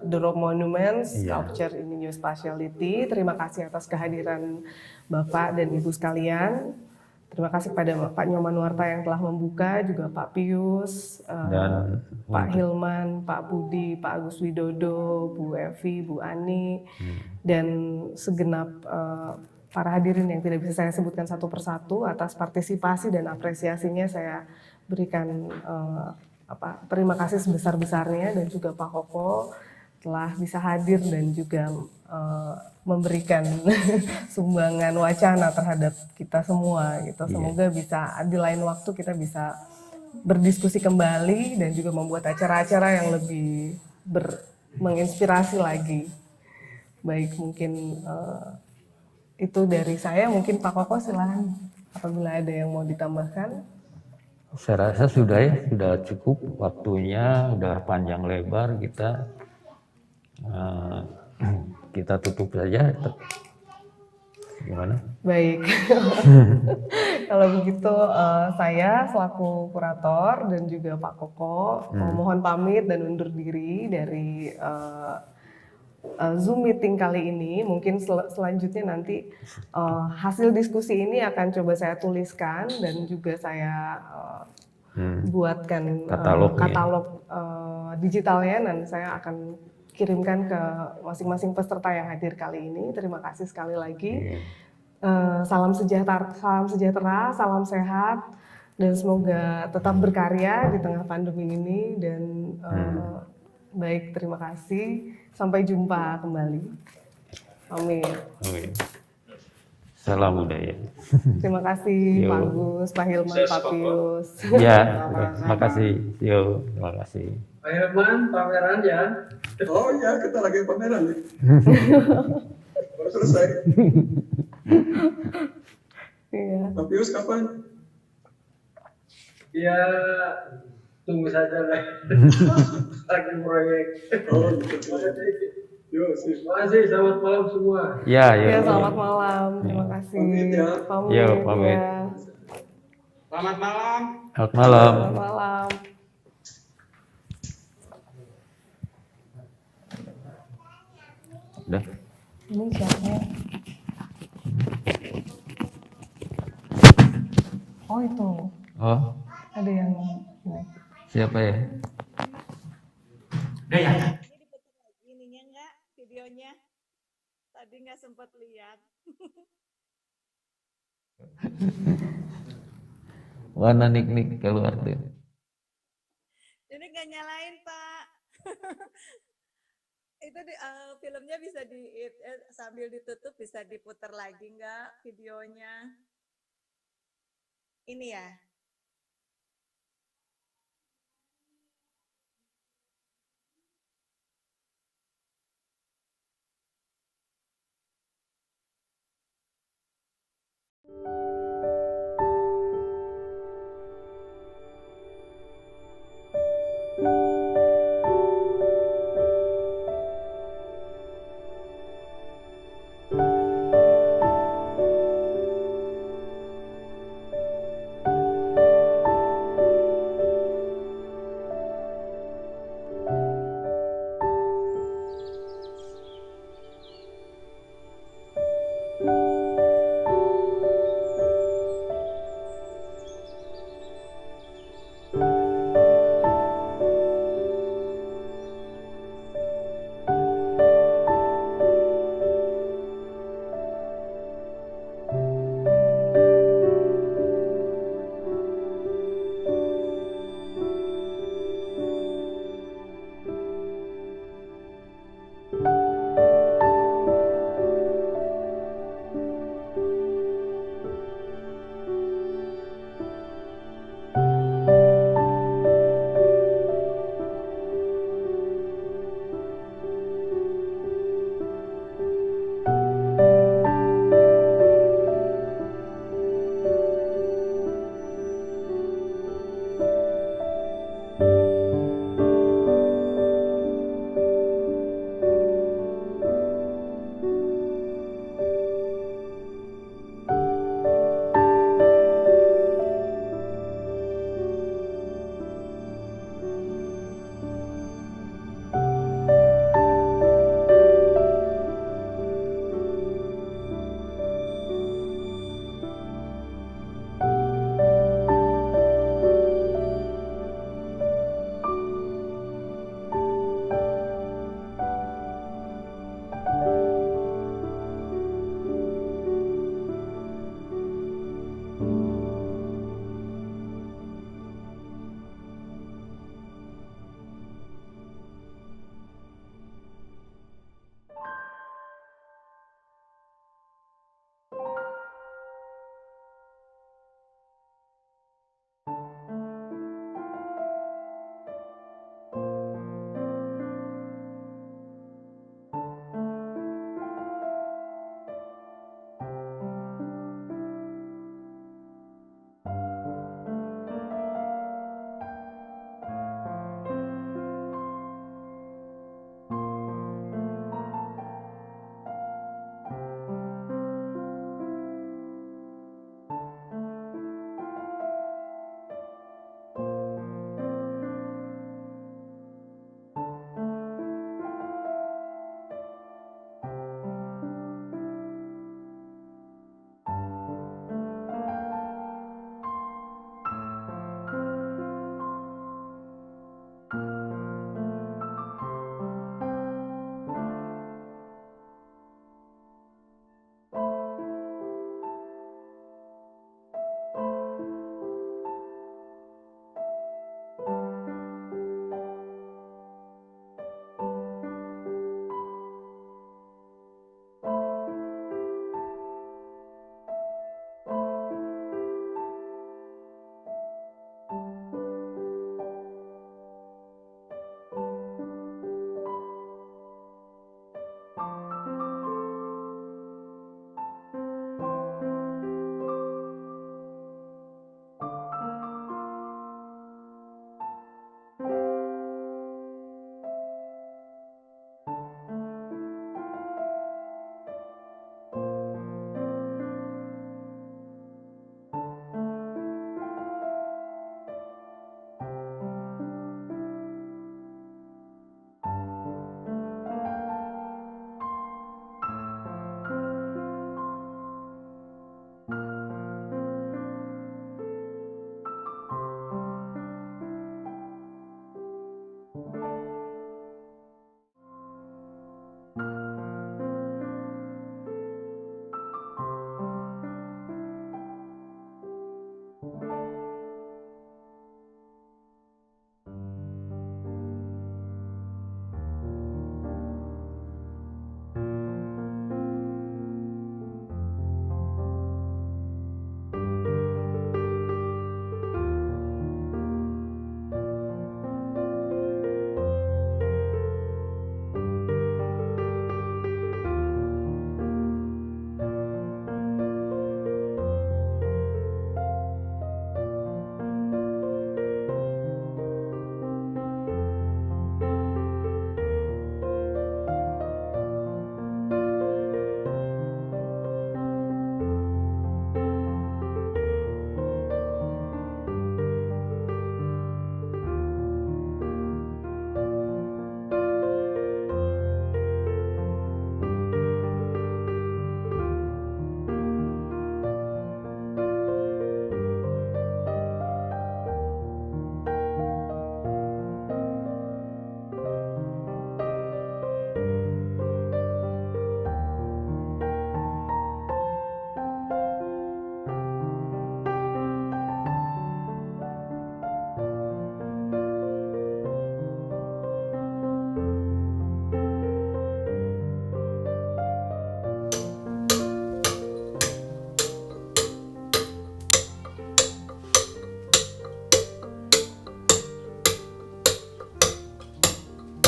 The Rock Monuments Sculpture in New Spatiality. Terima kasih atas kehadiran Bapak dan Ibu sekalian. Terima kasih pada Pak Nyoman Nuarta yang telah membuka, juga Pak Pius, Dan Pak Hilman, Pak Budi, Pak Agus Widodo, Bu Evi, Bu Ani, dan segenap para hadirin yang tidak bisa saya sebutkan satu persatu. Atas partisipasi dan apresiasinya saya berikan terima kasih sebesar-besarnya, dan juga Pak Koko telah bisa hadir dan juga memberikan sumbangan wacana terhadap kita semua gitu. Semoga bisa di lain waktu kita bisa berdiskusi kembali dan juga membuat acara-acara yang lebih menginspirasi lagi. Baik, mungkin itu dari saya. Mungkin Pak Koko silahkan apabila ada yang mau ditambahkan. saya rasa sudah ya, sudah cukup waktunya, udah panjang lebar kita tutup saja. Gimana? Baik, kalau begitu saya selaku kurator dan juga Pak Koko mohon pamit dan undur diri dari Zoom meeting kali ini. Mungkin selanjutnya nanti hasil diskusi ini akan coba saya tuliskan dan juga saya buatkan katalog digitalnya, dan saya akan kirimkan ke masing-masing peserta yang hadir kali ini. Terima kasih sekali lagi. Salam sejahtera, salam sehat, dan semoga tetap berkarya di tengah pandemi ini. Dan baik, terima kasih. Sampai jumpa kembali. Amin. Salam budaya. Terima kasih Pak Agus, Pak Hilman, Pak Pius. Ya, terima kasih. Yo, terima kasih. Pak Hilman, pameran ya. Oh iya, kita lagi pameran ya. Baru selesai. Iya. Pak Pius kapan? Ya, tunggu saja lah. Lagi proyek. Oh, gitu. Yo, sih. Terima kasih, selamat malam semua. Ya, Ya, selamat malam. Terima kasih. Pamit ya. Pamit. Yo, pamit. Ya. Selamat malam. Selamat malam. Selamat malam. Udah. Ini siapa? Oh itu. Oh, Ada yang ini. siapa ya? Ininya enggak, videonya. Tadi nggak sempat lihat. Warna nik keluar tuh. Ini nggak nyalain, Pak. Itu filmnya bisa sambil ditutup bisa diputar lagi nggak videonya? Ini ya.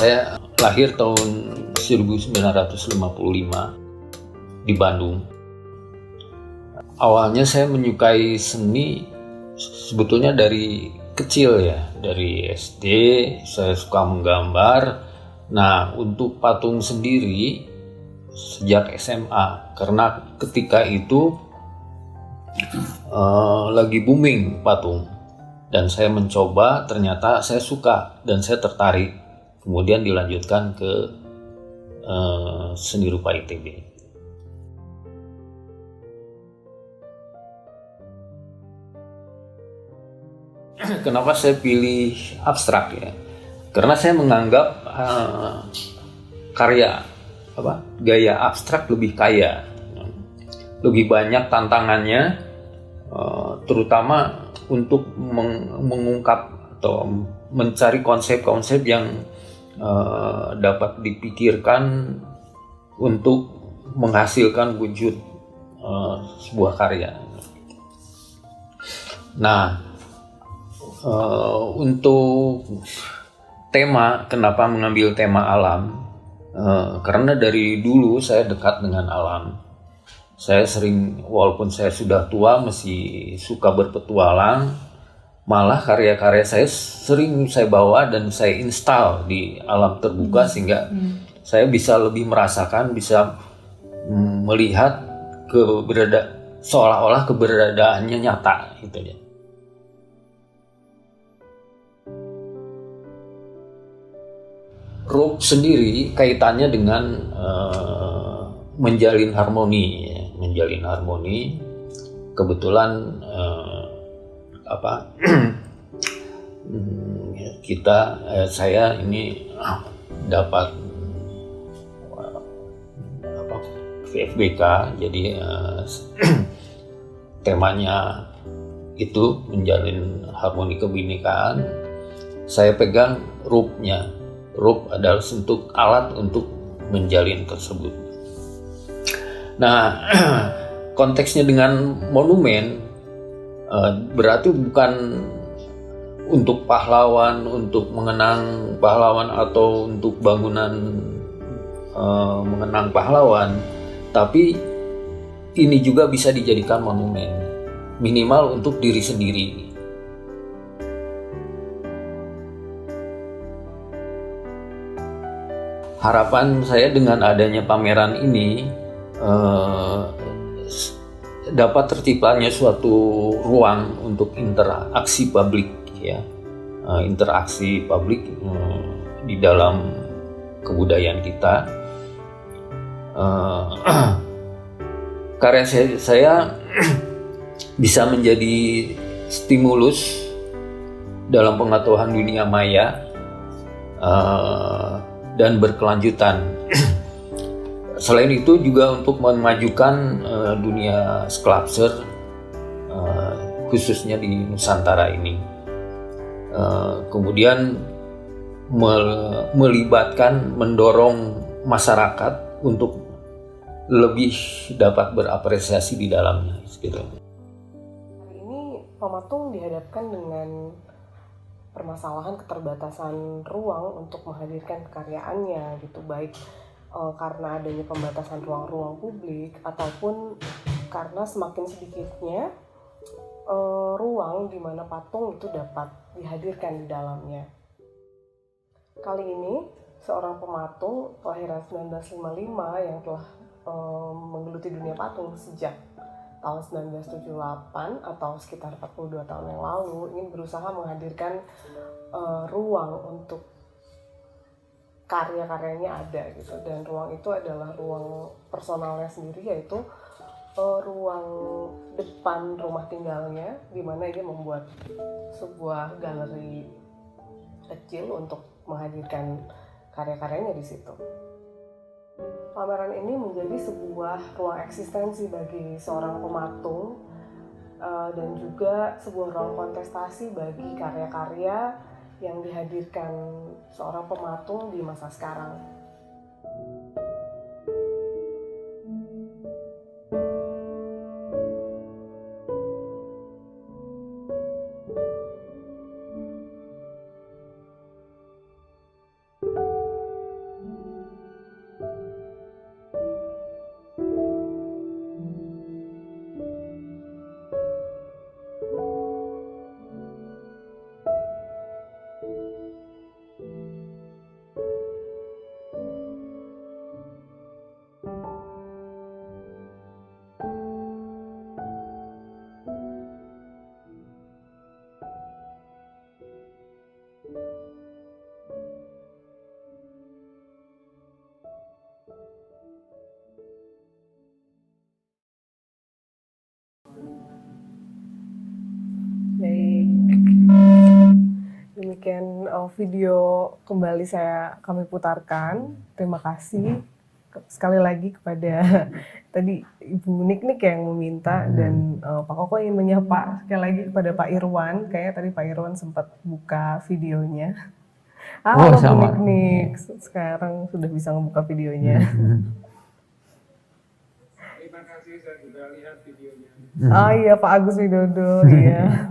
saya lahir tahun 1955 di Bandung. Awalnya saya menyukai seni sebetulnya dari kecil ya, dari SD saya suka menggambar. Nah, untuk patung sendiri sejak SMA, karena ketika itu lagi booming patung, dan saya mencoba, ternyata saya suka dan saya tertarik. Kemudian dilanjutkan ke seni rupa ITB. Kenapa saya pilih abstrak ya? Karena saya menganggap gaya abstrak lebih kaya, lebih banyak tantangannya, terutama untuk mengungkap atau mencari konsep-konsep yang dapat dipikirkan untuk menghasilkan wujud sebuah karya. Nah, untuk tema, kenapa mengambil tema alam? Karena dari dulu saya dekat dengan alam. Saya sering, walaupun saya sudah tua, masih suka berpetualang. Malah karya-karya saya sering saya bawa dan saya install di alam terbuka, sehingga saya bisa lebih merasakan, bisa melihat seolah-olah keberadaannya nyata gitu ya. Rup sendiri kaitannya dengan menjalin harmoni, ya. Menjalin harmoni. Kebetulan saya ini dapat VFBK, jadi temanya itu menjalin harmoni kebinekaan. Saya pegang rupnya. Rup adalah bentuk alat untuk menjalin tersebut. Nah, konteksnya dengan monumen berarti bukan untuk pahlawan, untuk mengenang pahlawan atau untuk bangunan mengenang pahlawan, tapi ini juga bisa dijadikan monumen, minimal untuk diri sendiri. Harapan saya dengan adanya pameran ini dapat terciptanya suatu ruang untuk interaksi publik ya, interaksi publik di dalam kebudayaan kita. Karya saya bisa menjadi stimulus dalam pengetahuan dunia maya dan berkelanjutan. Selain itu juga untuk memajukan dunia sculpture khususnya di Nusantara ini. Kemudian melibatkan, mendorong masyarakat untuk lebih dapat berapresiasi di dalamnya. Gitu. Hari ini pematung dihadapkan dengan permasalahan keterbatasan ruang untuk menghadirkan kekaryaannya gitu, baik karena adanya pembatasan ruang-ruang publik ataupun karena semakin sedikitnya ruang di mana patung itu dapat dihadirkan di dalamnya. Kali ini seorang pematung kelahiran 1955 yang telah menggeluti dunia patung sejak tahun 1978 atau sekitar 42 tahun yang lalu ingin berusaha menghadirkan ruang untuk karya-karyanya ada gitu, dan ruang itu adalah ruang personalnya sendiri, yaitu ruang depan rumah tinggalnya di mana dia membuat sebuah galeri kecil untuk menghadirkan karya-karyanya di situ. Pameran ini menjadi sebuah ruang eksistensi bagi seorang pematung dan juga sebuah ruang kontestasi bagi karya-karya yang dihadirkan seorang pematung di masa sekarang. video kembali kami putarkan. Terima kasih sekali lagi kepada tadi Ibu Nik yang meminta, dan Pak Koko ingin menyapa sekali lagi kepada Pak Irwan. Kayaknya tadi Pak Irwan sempat buka videonya. Halo sama. Bu Nik, sekarang sudah bisa membuka videonya. Terima kasih, saya sudah lihat videonya. Oh iya, Pak Agus Widodo, iya.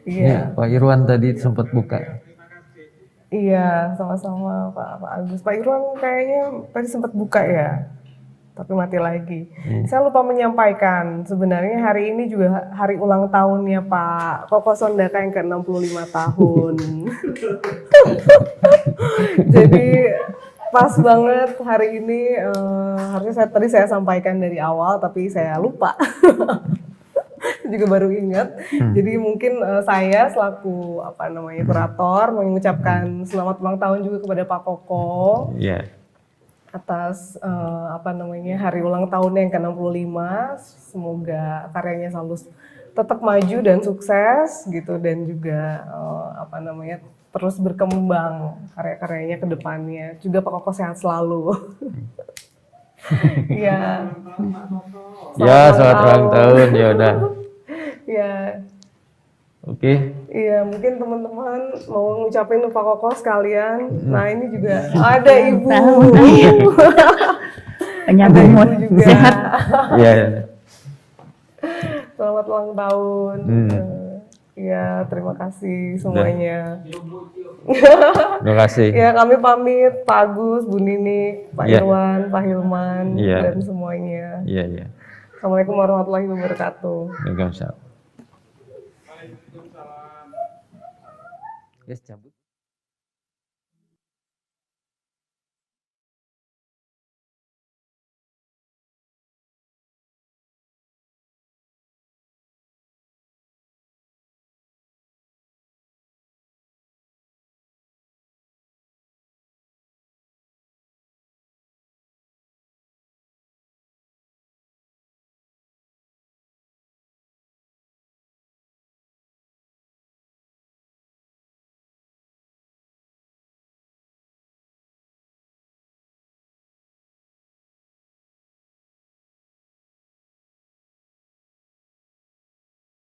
Ya, Pak Irwan tadi sempat buka. Iya, sama-sama Pak Agus. Pak Irwan kayaknya tadi sempat buka ya, tapi mati lagi. Saya lupa menyampaikan, sebenarnya hari ini juga hari ulang tahunnya Pak Koko Sondaka yang ke-65 tahun. Jadi pas banget hari ini, harusnya tadi saya sampaikan dari awal, tapi saya lupa. Juga baru ingat. Jadi mungkin saya selaku kurator mengucapkan selamat ulang tahun juga kepada Pak Koko. Iya. Atas hari ulang tahun yang ke-65. Semoga karyanya selalu tetap maju dan sukses gitu, dan juga terus berkembang karya-karyanya ke depannya. Juga Pak Koko sehat selalu. Iya. Ya, selamat ulang tahun ya udah. Ya. Oke. Iya, mungkin teman-teman mau ngucapin Pak Koko sekalian. Nah, ini juga ada Ibu. Penyambung mood sehat. Iya. Selamat ulang tahun. Iya, terima kasih semuanya. Terima kasih. Ya, kami pamit Pak Agus, Bu Ninik, Pak Irwan, Pak Hilman, dan semuanya. Iya. Assalamualaikum warahmatullahi wabarakatuh. Waalaikumsalam. Yes, cabut.